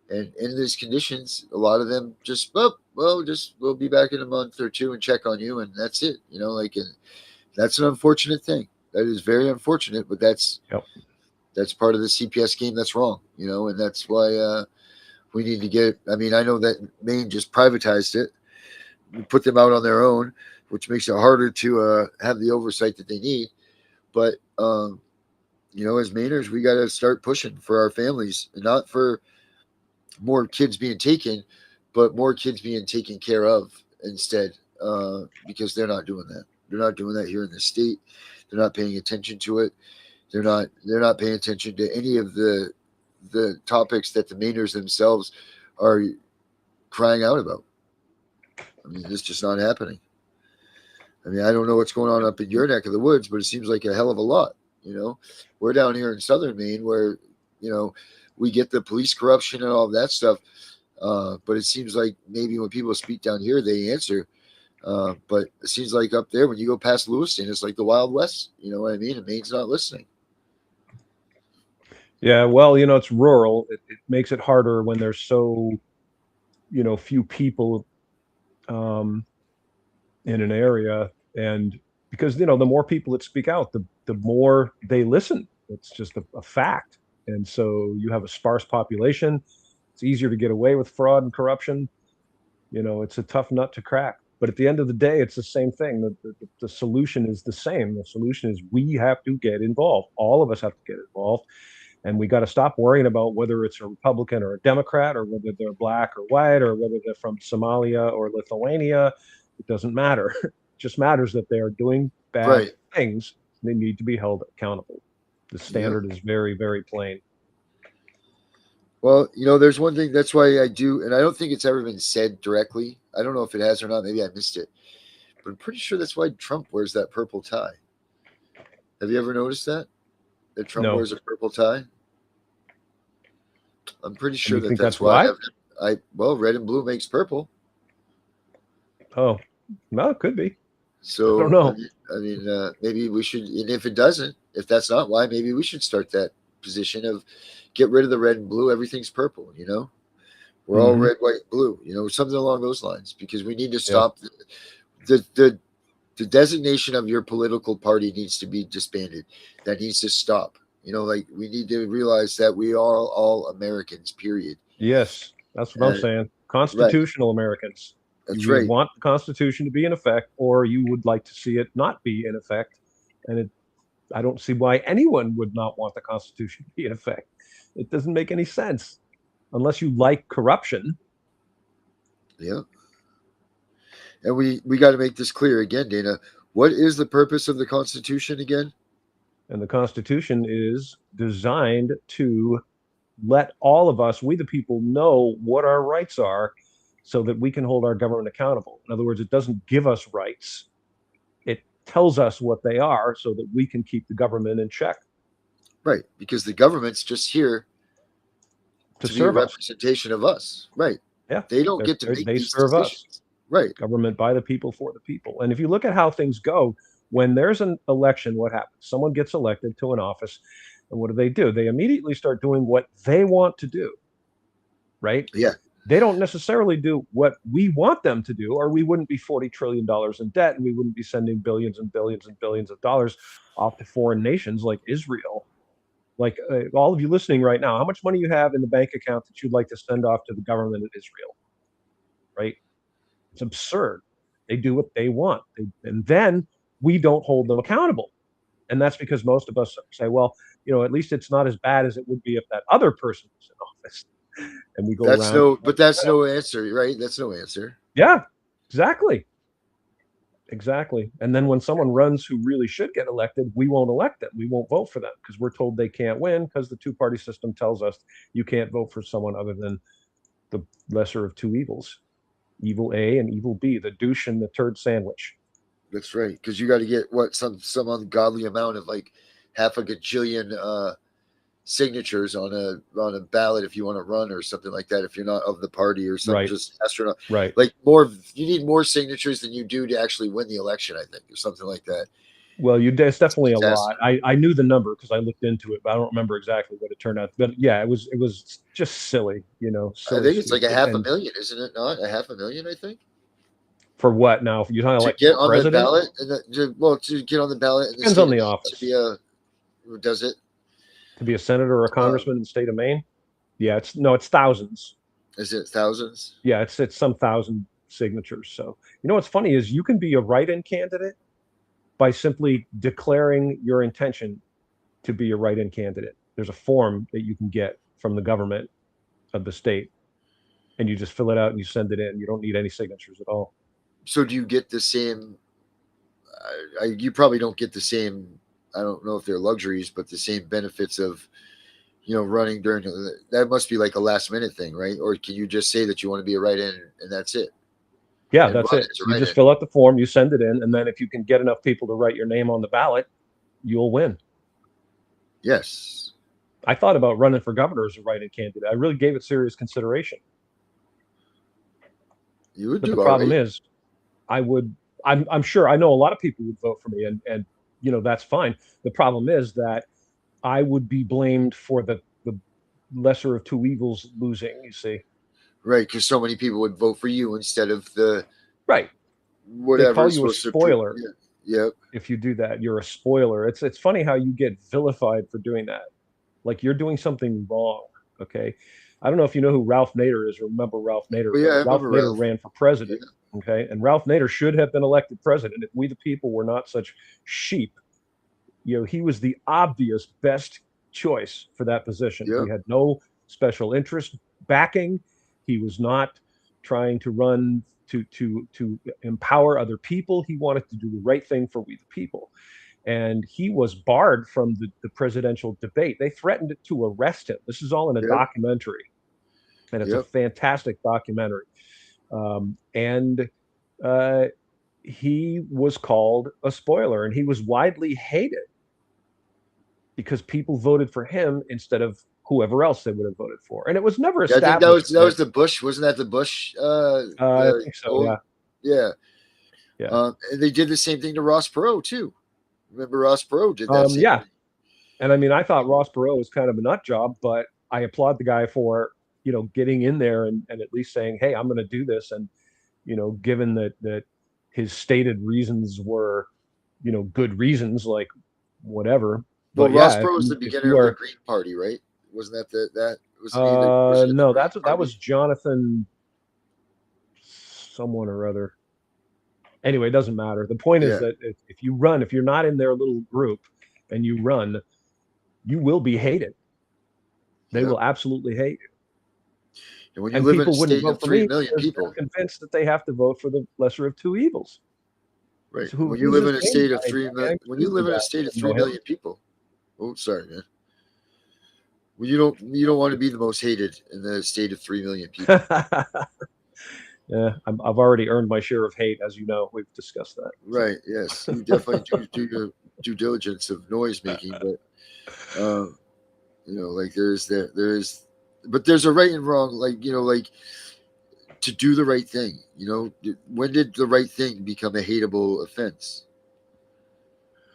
S3: in these conditions, a lot of them just, we'll be back in a month or two and check on you, and that's it. And that's an unfortunate thing. That is very unfortunate, but that's part of the CPS game that's wrong, and that's why we need to get. I mean, I know that Maine just privatized it, put them out on their own, which makes it harder to have the oversight that they need. But as Mainers, we got to start pushing for our families, and not for more kids being taken, but more kids being taken care of instead, because they're not doing that. They're not doing that here in the state. They're not paying attention to it. They're not paying attention to any of the topics that the Mainers themselves are crying out about. I mean, it's just not happening. I mean, I don't know what's going on up in your neck of the woods, but it seems like a hell of a lot. We're down here in southern Maine where, we get the police corruption and all of that stuff. But it seems like maybe when people speak down here, they answer. But it seems like up there, when you go past Lewiston, it's like the Wild West. You know what I mean? And Maine's not listening.
S4: Yeah, well, it's rural. It makes it harder when there's so, few people um, in an area, and because the more people that speak out, the more they listen. It's just a fact. And so you have a sparse population. It's easier to get away with fraud and corruption. It's a tough nut to crack. But at the end of the day, it's the same thing. The solution is the same. The solution is we have to get involved. All of us have to get involved. And we got to stop worrying about whether it's a Republican or a Democrat, or whether they're black or white, or whether they're from Somalia or Lithuania. It doesn't matter. It just matters that they are doing bad
S3: Right.
S4: things. They need to be held accountable. The standard is very, very plain.
S3: Well, there's one thing. That's why I do, and I don't think it's ever been said directly. I don't know if it has or not. Maybe I missed it, but I'm pretty sure that's why Trump wears that purple tie. Have you ever noticed that? That Trump
S4: No.
S3: wears a purple tie? I'm pretty sure
S4: you think
S3: that's
S4: that's
S3: why. Well, red and blue makes purple.
S4: Oh, no, it could be.
S3: So
S4: I don't know.
S3: I mean, maybe we should, and if it doesn't, if that's not why, maybe we should start that position of get rid of the red and blue. Everything's purple. We're all red, white, blue. Something along those lines, because we need to stop the designation of your political party needs to be disbanded. That needs to stop. Like we need to realize that we are all Americans. Period.
S4: Yes, that's what I'm saying. Constitutional Americans.
S3: That's
S4: you
S3: right.
S4: Want the Constitution to be in effect, or you would like to see it not be in effect. And I don't see why anyone would not want the Constitution to be in effect. It doesn't make any sense unless you like corruption.
S3: Yeah. And we got to make this clear again, Dana. What is the purpose of the Constitution again?
S4: And the Constitution is designed to let all of us, we the people, know what our rights are so that we can hold our government accountable. In other words, it doesn't give us rights. It tells us what they are so that we can keep the government in check.
S3: Right, because the government's just here to be a representation of us. Right.
S4: Yeah.
S3: They don't get to make these
S4: serve
S3: decisions.
S4: Us.
S3: Right.
S4: Government by the people, for the people. And if you look at how things go, when there's an election, what happens? Someone gets elected to an office, and what do? They immediately start doing what they want to do, right?
S3: Yeah.
S4: They don't necessarily do what we want them to do, or we wouldn't be $40 trillion in debt, and we wouldn't be sending billions and billions and billions of dollars off to foreign nations like Israel. Like all of you listening right now, how much money you have in the bank account that you'd like to send off to the government of Israel, right? It's absurd. They do what they want. And then we don't hold them accountable. And that's because most of us say, well, at least it's not as bad as it would be if that other person was in office. And we go around.
S3: That's no answer, right? That's no answer.
S4: Yeah, exactly. Exactly. And then when someone runs who really should get elected, we won't elect them. We won't vote for them because we're told they can't win because the two-party system tells us you can't vote for someone other than the lesser of two evils. Evil A and evil B, the douche and the turd sandwich.
S3: That's right, because you got to get some ungodly amount of like half a gajillion signatures on a ballot if you want to run or something like that. If you're not of the party or something, just astronaut.
S4: Right.
S3: Like you need more signatures than you do to actually win the election, I think, or something like that.
S4: Well, it's definitely a lot. I knew the number because I looked into it, but I don't remember exactly what it turned out. But yeah, it was just silly, silly,
S3: I think it's like a 500,000, isn't it? Not 500,000, I think.
S4: For what now? You're talking like
S3: get on
S4: president?
S3: the ballot, to get on the ballot.
S4: Depends on the office.
S3: Does it?
S4: To be a senator or a congressman in the state of Maine? Yeah, it's thousands.
S3: Is it thousands?
S4: Yeah, it's some thousand signatures. So what's funny is you can be a write-in candidate by simply declaring your intention to be a write-in candidate. There's a form that you can get from the government of the state, and you just fill it out and you send it in. You don't need any signatures at all.
S3: So do you get the same? You probably don't get the same. I don't know if they're luxuries, but the same benefits of, running during that must be like a last minute thing, right? Or can you just say that you want to be a write-in and that's it?
S4: Yeah, that's it. You just fill out the form, you send it in, and then if you can get enough people to write your name on the ballot, you'll win.
S3: Yes.
S4: I thought about running for governor as a write-in candidate. I really gave it serious consideration.
S3: You would
S4: but
S3: do
S4: the problem
S3: right.
S4: is, I'm sure I know a lot of people would vote for me, and that's fine. The problem is that I would be blamed for the lesser of two evils losing, you see.
S3: Right, because so many people would vote for you instead of the
S4: Right. They
S3: whatever
S4: call
S3: is
S4: you a
S3: supposed to prove.
S4: spoiler.
S3: Yeah. Yep.
S4: If you do that, you're a spoiler. It's funny how you get vilified for doing that. Like you're doing something wrong. Okay. I don't know if you know who Ralph Nader is or remember Ralph Nader,
S3: But yeah,
S4: but
S3: I
S4: Ralph
S3: remember
S4: Nader
S3: Ralph.
S4: ran for president.
S3: Yeah.
S4: Okay. And Ralph Nader should have been elected president if we the people were not such sheep. He was the obvious best choice for that position.
S3: Yep.
S4: He had no special interest backing. He was not trying to run to empower other people. He wanted to do the right thing for we the people. And he was barred from the presidential debate. They threatened to arrest him. This is all in a
S3: Yep.
S4: documentary, and it's a
S3: Yep.
S4: fantastic documentary. And he was called a spoiler, and he was widely hated because people voted for him instead of whoever else they would have voted for. And it was never
S3: Yeah, I think
S4: established.
S3: that was the Bush. Wasn't that the Bush?
S4: I think so.
S3: old-
S4: Yeah.
S3: Yeah. And they did the same thing to Ross Perot too. Remember Ross Perot did that same
S4: Yeah.
S3: thing.
S4: And I mean, I thought Ross Perot was kind of a nut job, but I applaud the guy for, getting in there and at least saying, hey, I'm going to do this. And, given that his stated reasons were, good reasons, like whatever.
S3: Well,
S4: But
S3: Ross
S4: yeah,
S3: Perot was the
S4: if
S3: beginner
S4: you
S3: of the
S4: are,
S3: Green Party, right? Wasn't that was he the person of the
S4: no,
S3: Green
S4: that
S3: Party?
S4: was Jonathan someone or other. Anyway, it doesn't matter. The point is
S3: Yeah.
S4: that if you run, if you're not in their little group and you run, you will be hated. They
S3: Yeah.
S4: will absolutely hate you.
S3: And when you
S4: And
S3: live in a
S4: people wouldn't
S3: state
S4: vote
S3: of
S4: for
S3: 3
S4: me
S3: million
S4: because
S3: people,
S4: they're convinced that they have to vote for the lesser of two evils.
S3: right?
S4: So
S3: When you
S4: who's
S3: live in a
S4: this Maine
S3: state of
S4: guy?
S3: 3 million,
S4: I
S3: when you live in a state of
S4: know
S3: 3
S4: him.
S3: million people, oh, sorry, man. Well, you don't want to be the most hated in the state of 3 million people.
S4: Yeah, I've already earned my share of hate, as you know. We've discussed that.
S3: Right. Yes. You definitely do your due diligence of noise making, but like but there's a right and wrong, like to do the right thing. When did the right thing become a hateable offense?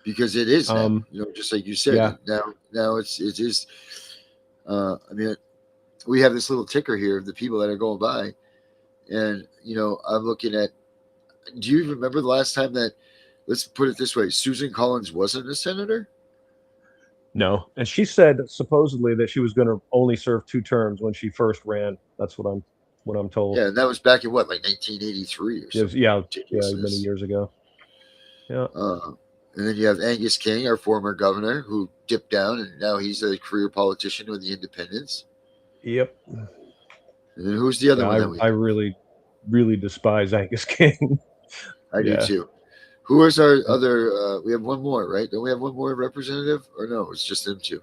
S3: Because it is now, just like you said.
S4: Yeah.
S3: Now it is. I mean, we have this little ticker here of the people that are going by, and I'm looking at. Do you remember the last time that? Let's put it this way: Susan Collins wasn't a senator.
S4: No, and she said supposedly that she was going to only serve 2 terms when she first ran. That's what I'm told.
S3: Yeah, and that was back in what, like 1983 or something.
S4: Yeah,
S3: Ridiculousness.
S4: many years ago. Yeah.
S3: And then you have Angus King, our former governor, who dipped down, and now he's a career politician with the Independents.
S4: Yep.
S3: And then who's the other one that we
S4: I really, really despise Angus King.
S3: I do too. Who is our other? We have one more, right? Don't we have one more representative? Or no, it's just them two.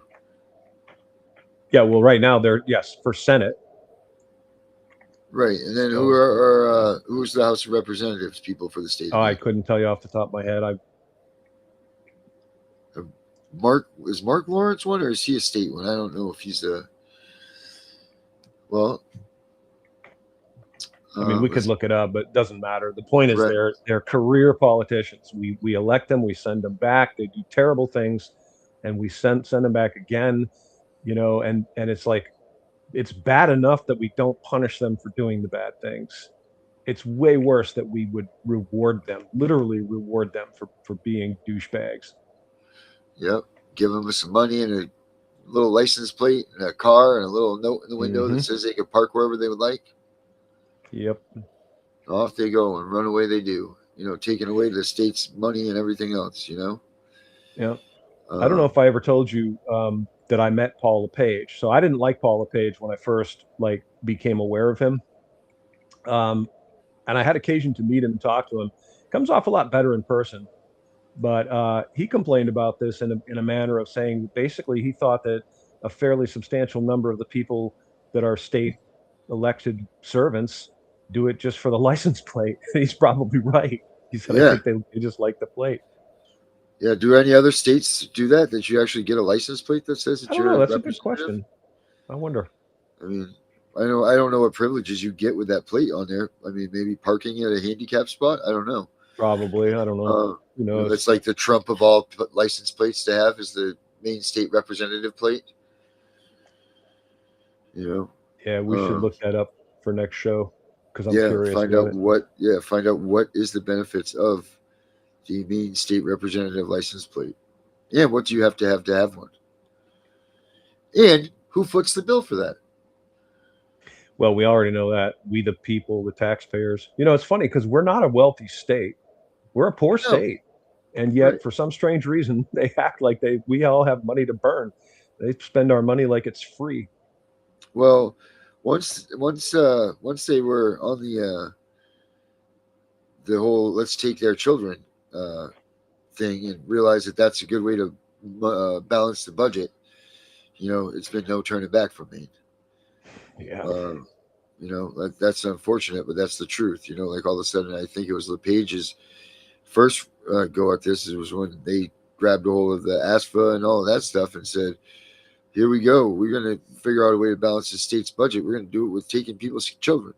S4: Yeah, well, right now they're for Senate.
S3: Right, and then who's the House of Representatives people for the state?
S4: I couldn't tell you off the top of my head.
S3: Is Mark Lawrence one, or is he a state one? I don't know if he's a. Well,
S4: I mean, we could look it up, but it doesn't matter. The point is, they're career politicians. We elect them, we send them back. They do terrible things, and we send them back again. And it's like, it's bad enough that we don't punish them for doing the bad things. It's way worse that we would reward them, literally reward them for being douchebags.
S3: Yep, give them some money and a little license plate and a car and a little note in the window that says they can park wherever they would like.
S4: Yep.
S3: Off they go and run away they do. Taking away the state's money and everything else,
S4: Yeah. I don't know if I ever told you that I met Paul LePage. So I didn't like Paul LePage when I first became aware of him. And I had occasion to meet him and talk to him. Comes off a lot better in person. But he complained about this in a manner of saying basically he thought that a fairly substantial number of the people that are state elected servants do it just for the license plate. He's probably right. He said, I think they just like the plate.
S3: Yeah. Do any other states do that? That you actually get a license plate that says that
S4: I
S3: you're
S4: don't know. That's
S3: a
S4: a good question. I wonder.
S3: I mean, I don't know what privileges you get with that plate on there. I mean, maybe parking at a handicap spot. I don't know.
S4: Probably. I don't know. Who knows?
S3: That's like the Trump of all license plates to have is the Maine state representative plate.
S4: Yeah, we should look that up for next show because I'm
S3: yeah,
S4: curious
S3: find
S4: about
S3: out
S4: it.
S3: find out what is the benefits of the Maine state representative license plate. Yeah, what do you have to have one? And who foots the bill for that?
S4: Well, we already know that. We, the people, the taxpayers. It's funny because we're not a wealthy state. We're a poor
S3: No,
S4: state. And
S3: right.
S4: yet, for some strange reason, they act like we all have money to burn. They spend our money like it's free.
S3: Well, once they were on the whole let's take their children thing and realize that that's a good way to balance the budget, it's been no turning back from Maine.
S4: Yeah.
S3: That's unfortunate, but that's the truth. Like all of a sudden, I think it was LePage's first go at this. It was when they grabbed a hold of the ASFA and all of that stuff and said, here we go. We're going to figure out a way to balance the state's budget. We're going to do it with taking people's children.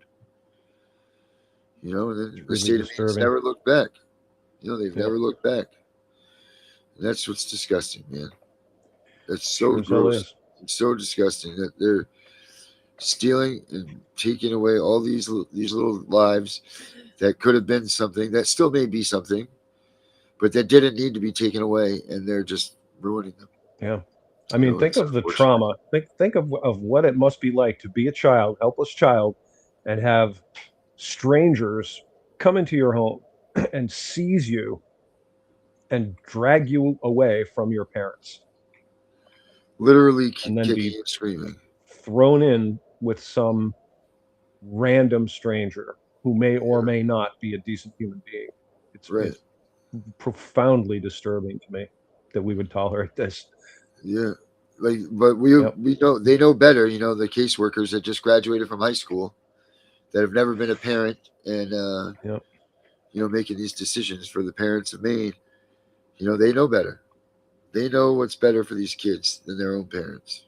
S3: And then the state of Maine's never looked back. They've never looked back. And that's what's disgusting, man. That's so gross. It's so disgusting that they're stealing and taking away all these little lives that could have been something, that still may be something, but that didn't need to be taken away, and they're just ruining them.
S4: Yeah. I mean, think of the trauma. Think of what it must be like to be a child, helpless child, and have strangers come into your home and seize you and drag you away from your parents.
S3: Literally kicking and screaming.
S4: Thrown in with some random stranger who may or may not be a decent human being. It's profoundly disturbing to me that we would tolerate this.
S3: Yeah. But we know they know better, the caseworkers that just graduated from high school that have never been a parent and making these decisions for the parents of Maine. They know better. They know what's better for these kids than their own parents.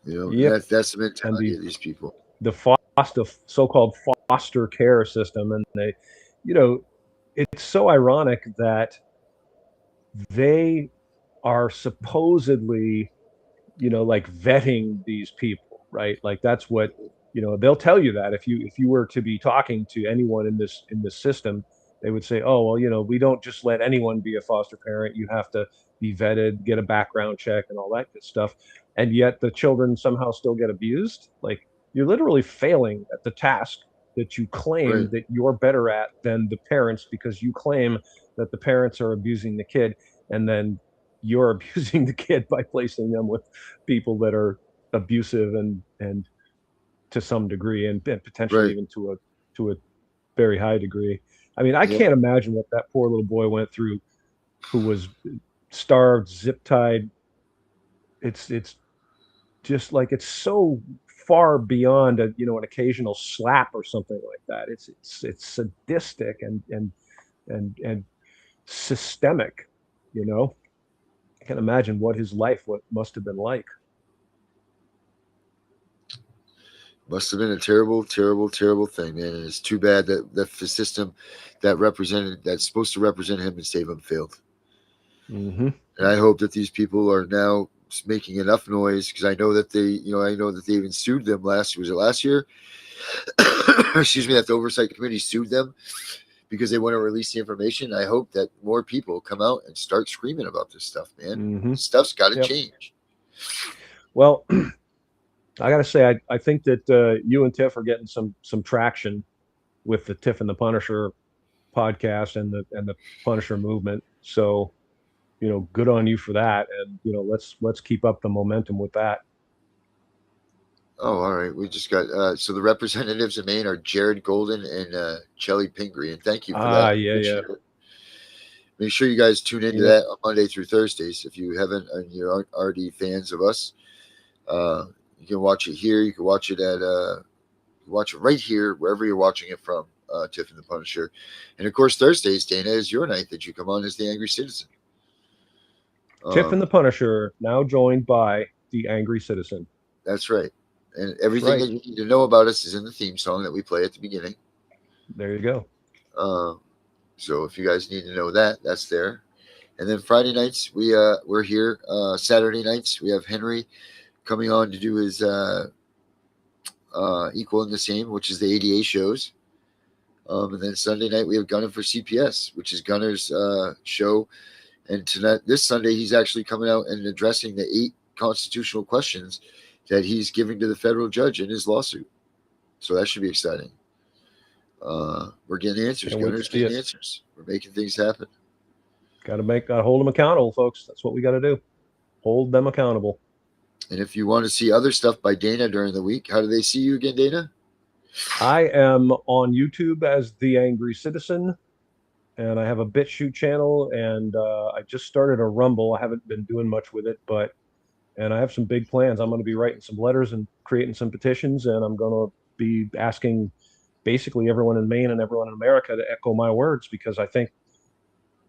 S3: That's the mentality of these people.
S4: The so-called foster care system, and it's so ironic that they are supposedly, like vetting these people, right? Like that's what, they'll tell you that if you were to be talking to anyone in this system, they would say, oh, well, we don't just let anyone be a foster parent. You have to be vetted, get a background check and all that good stuff. And yet the children somehow still get abused. Like you're literally failing at the task that you claim that you're better at than the parents, because you claim that the parents are abusing the kid, and then you're abusing the kid by placing them with people that are abusive and to some degree, and potentially even to a very high degree. I mean, I can't imagine what that poor little boy went through, who was starved, zip tied. It's just like, it's so far beyond an occasional slap or something like that. It's sadistic and systemic. I can't imagine what his life must have been like.
S3: Must have been a terrible, terrible, terrible thing, man. And it's too bad that the system that's supposed to represent him and save him failed.
S4: Mm-hmm.
S3: And I hope that these people are now making enough noise, because I know that they even sued them last year? Excuse me, that the oversight committee sued them because they want to release the information. I hope that more people come out and start screaming about this stuff, man.
S4: Mm-hmm.
S3: This stuff's got to change.
S4: Well, I got to say, I think that you and Tiff are getting some traction with the Tiff and the Punisher podcast and the Punisher movement. So, good on you for that. And, let's keep up the momentum with that.
S3: Oh, all right. We just got, so the representatives of Maine are Jared Golden and Chelly Pingree. And thank you for that.
S4: Yeah.
S3: Make sure you guys tune into that on Monday through Thursdays. If you haven't, and you aren't already fans of us, you can watch it here. You can watch it watch it right here, wherever you're watching it from, Tiff and the Punisher. And of course, Thursdays, Dana, is your night that you come on as the Angry Citizen.
S4: Tiff and the Punisher, now joined by the Angry Citizen.
S3: That's right. And everything that you need to know about us is in the theme song that we play at the beginning.
S4: There you go.
S3: So if you guys need to know that, that's there. And then Friday nights we're here. Saturday nights we have Henry coming on to do his Equal and the Same, which is the ADA shows. And then Sunday night we have Gunner for CPS, which is Gunner's show. And tonight, this Sunday, he's actually coming out and addressing the 8 constitutional questions that he's giving to the federal judge in his lawsuit. So that should be exciting. We're getting answers. Gunner's getting answers. We're making things happen.
S4: Got to hold them accountable, folks. That's what we got to do. Hold them accountable.
S3: And if you want to see other stuff by Dana during the week, how do they see you again, Dana?
S4: I am on YouTube as The Angry Citizen, and I have a BitChute channel, and I just started a Rumble. I haven't been doing much with it, and I have some big plans. I'm going to be writing some letters and creating some petitions, and I'm going to be asking basically everyone in Maine and everyone in America to echo my words, because I think,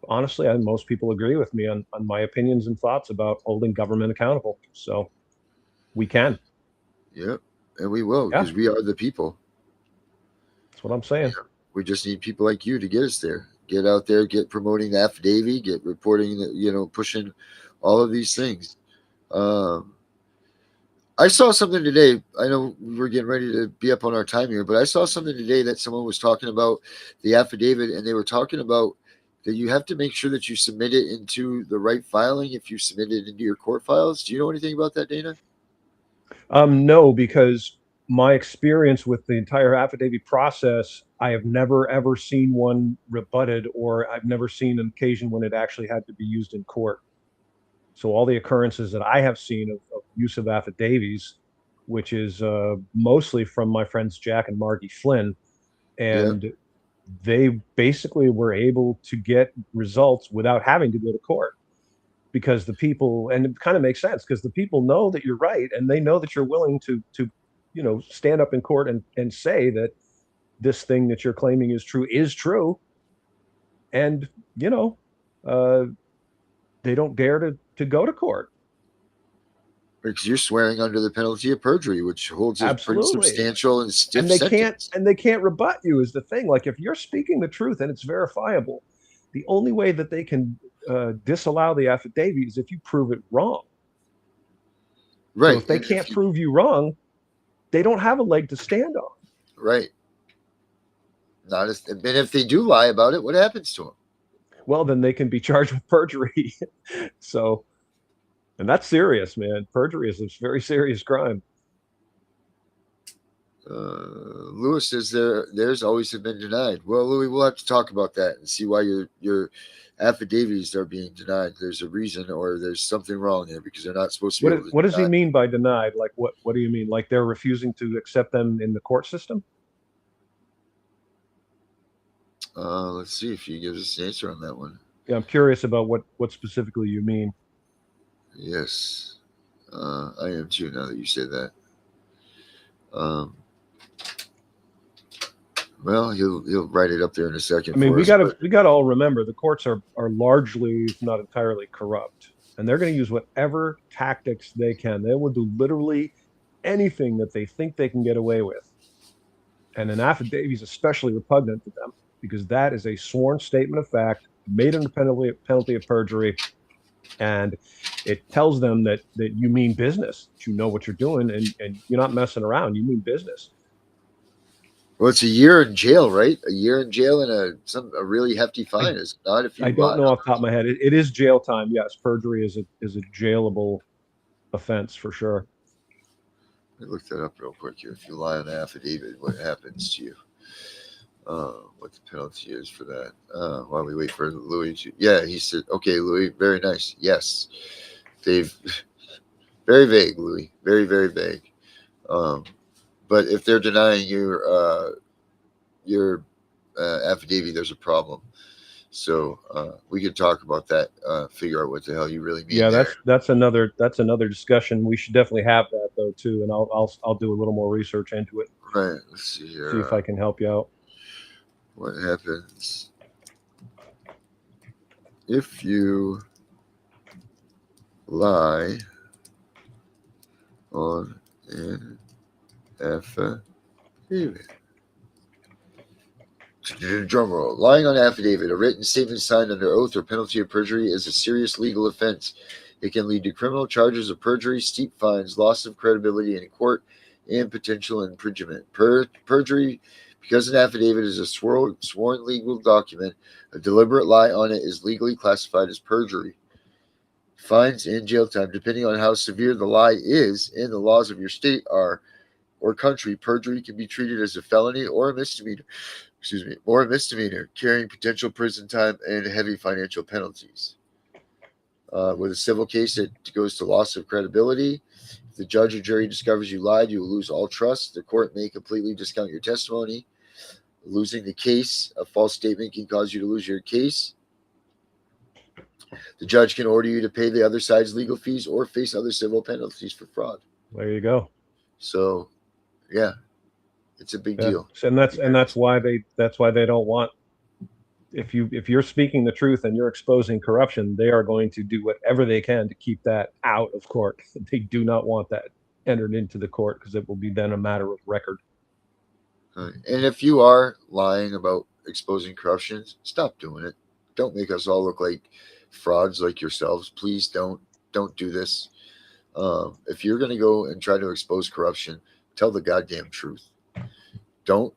S4: honestly, most people agree with me on my opinions and thoughts about holding government accountable. So we can.
S3: Yep, and we will, because we are the people.
S4: That's what I'm saying.
S3: Yeah. We just need people like you to get us there. Get out there, get promoting the affidavit, get reporting, pushing all of these things. I saw something today. I know we're getting ready to be up on our time here, but I saw something today that someone was talking about the affidavit, and they were talking about that you have to make sure that you submit it into the right filing if you submit it into your court files. Do you know anything about that, Dana?
S4: No, because my experience with the entire affidavit process, I have never, ever seen one rebutted, or I've never seen an occasion when it actually had to be used in court. So all the occurrences that I have seen of use of affidavits, which is mostly from my friends Jack and Margie Flynn, and they basically were able to get results without having to go to court, because the people, and it kind of makes sense, because the people know that you're right, and they know that you're willing to stand up in court and say that this thing that you're claiming is true, and they don't dare to go to court.
S3: Because you're swearing under the penalty of perjury, which holds a pretty substantial and stiff sentence.
S4: And they can't rebut you, is the thing. Like, if you're speaking the truth and it's verifiable, the only way that they can disallow the affidavit is if you prove it wrong.
S3: Right.
S4: So if they can't prove you wrong, they don't have a leg to stand on.
S3: Right. And if they do lie about it, what happens to them?
S4: Well, then they can be charged with perjury. So, and that's serious, man. Perjury is a very serious crime.
S3: Lewis says there's always been denied. Well, Louis, we'll have to talk about that and see why your affidavits are being denied. There's a reason, or there's something wrong there, because they're not supposed to be.
S4: What does he mean by denied? Like, what do you mean? Like, they're refusing to accept them in the court system?
S3: Let's see if he gives us an answer on that one.
S4: Yeah, I'm curious about what specifically you mean.
S3: Yes, I am too, now that you say that. Well, he'll write it up there in a second.
S4: I mean, we got to all remember the courts are largely, if not entirely, corrupt, and they're going to use whatever tactics they can. They will do literally anything that they think they can get away with, and an affidavit is especially repugnant to them, because that is a sworn statement of fact made under penalty of perjury, and it tells them that you mean business, that you know what you're doing, and you're not messing around. You mean business.
S3: Well, it's a year in jail, right? A year in jail and a really hefty fine. Is it not? If you
S4: I don't know off the top of my head. It is jail time. Yes, perjury is a jailable offense for sure.
S3: Let me look that up real quick here. If you lie on an affidavit, what happens to you? What the penalty is for that? While we wait for Louis to, he said, okay, Louis, very nice. Yes, Dave, very vague, Louis, very, very vague. But if they're denying your affidavit, there's a problem. So we could talk about that. Figure out what the hell you really mean.
S4: Yeah, that's another discussion. We should definitely have that though too, and I'll do a little more research into it.
S3: Right. Let's see here.
S4: See if I can help you out.
S3: What happens if you lie on an Affidavit. Drum roll. Lying on affidavit, a written statement signed under oath or penalty of perjury, is a serious legal offense. It can lead to criminal charges of perjury, steep fines, loss of credibility in court, and potential imprisonment. Perjury, because an affidavit is a sworn legal document, a deliberate lie on it is legally classified as perjury. Fines and jail time, depending on how severe the lie is and the laws of your state or country. Perjury can be treated as a felony or a misdemeanor. Carrying potential prison time and heavy financial penalties. With a civil case, it goes to loss of credibility. If the judge or jury discovers you lied, you will lose all trust. The court may completely discount your testimony. Losing the case, a false statement can cause you to lose your case. The judge can order you to pay the other side's legal fees or face other civil penalties for fraud.
S4: There you go.
S3: So, yeah, it's a big deal.
S4: And that's why they don't want, if you're speaking the truth and you're exposing corruption, they are going to do whatever they can to keep that out of court. They do not want that entered into the court because it will be then a matter of record.
S3: And if you are lying about exposing corruption, stop doing it. Don't make us all look like frauds like yourselves. Please don't do this. If you're going to go and try to expose corruption, tell the goddamn truth. Don't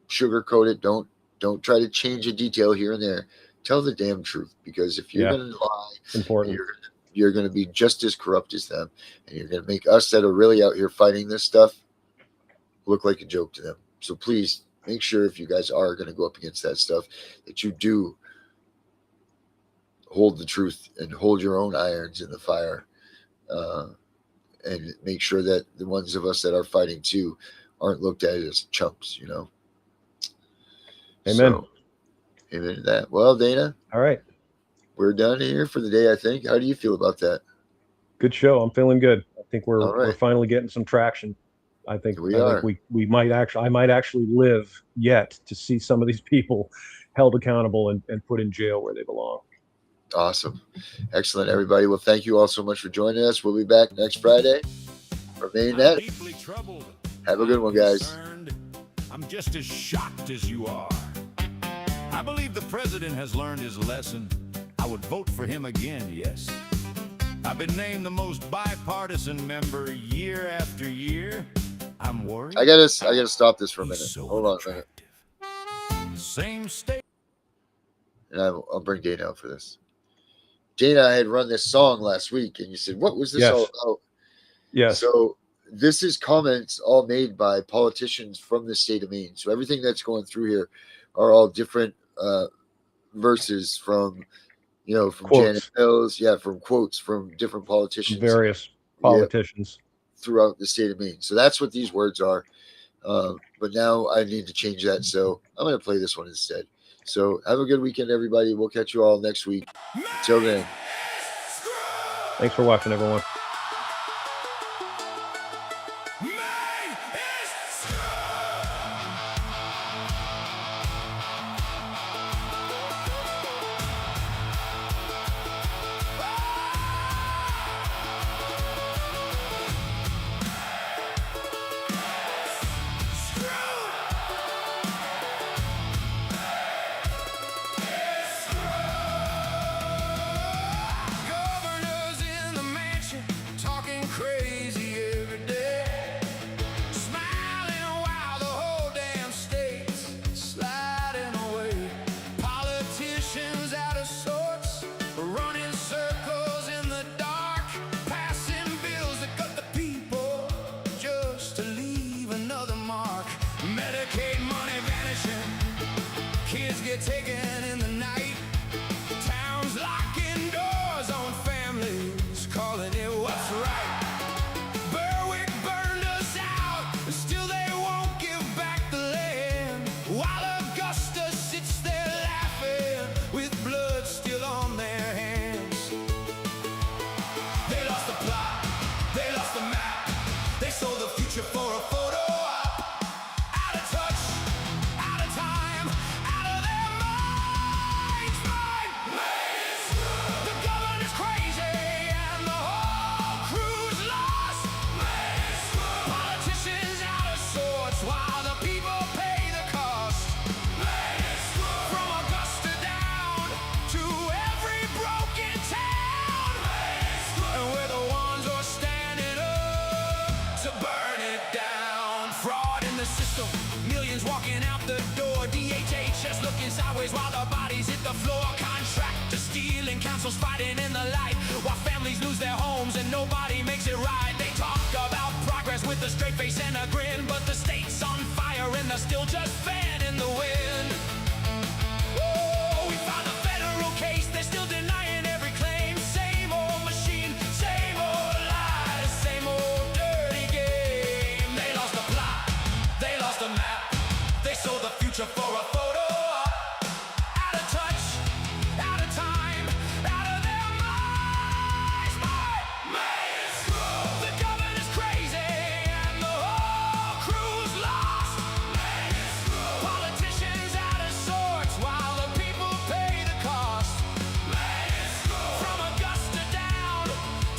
S3: sugarcoat it. Don't try to change a detail here and there. Tell the damn truth, because if you're going to lie,
S4: important.
S3: You're going to be just as corrupt as them, and you're going to make us that are really out here fighting this stuff look like a joke to them. So please make sure, if you guys are going to go up against that stuff, that you do hold the truth and hold your own irons in the fire, and make sure that the ones of us that are fighting too aren't looked at as chumps, you know.
S4: Amen.
S3: So, amen to that. Well, Dana.
S4: All right.
S3: We're done here for the day, I think. How do you feel about that?
S4: Good show. I'm feeling good. I think we're finally getting some traction. I think we might actually, I might actually live yet to see some of these people held accountable and put in jail where they belong.
S3: Awesome. Excellent, everybody. Well, thank you all so much for joining us. We'll be back next Friday for Maine Net. Have a good one, guys.
S7: I'm just as shocked as you are. I believe the president has learned his lesson. I would vote for him again, yes. I've been named the most bipartisan member year after year. I'm worried.
S3: I gotta stop this for a minute.
S7: So
S3: hold on a minute.
S7: Same state.
S3: And I'll bring Dana out for this. Dana, I had run this song last week, and you said, "What was this all about?"
S4: Yes.
S3: So this is comments all made by politicians from the state of Maine. So everything that's going through here are all different verses from, from
S4: quotes.
S3: Janet Mills, from quotes from different politicians,
S4: various politicians
S3: throughout the state of Maine. So that's what these words are. But now I need to change that, so I'm going to play this one instead. So have a good weekend, everybody. We'll catch you all next week. Until then.
S4: Thanks for watching, everyone.
S7: Governors in the mansion.
S8: Politicians walking out the door, DHH just looking sideways while the bodies hit the floor. Contractors stealing, councils fighting in the light, while families lose their homes and nobody makes it right. They talk about progress with a straight face and a grin, but the state's on fire and they're still just fanning the wind. Whoa, we found a federal case, they're still denying every claim. Same old machine, same old lies, same old dirty game. They lost the plot, they lost the map, they sold the future for a photo. Out of touch, out of time, out of their minds. Maine is screwed. The governor's crazy and the whole crew's lost. Maine is screwed. Politicians out of sorts while the people pay the cost. Maine is screwed. From Augusta down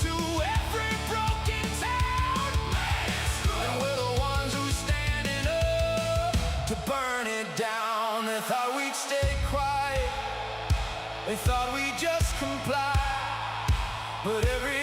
S8: to every broken town. Maine is screwed. And we're the ones who's standing up to burn it down. They thought we'd stay quiet, they thought we'd just comply, but every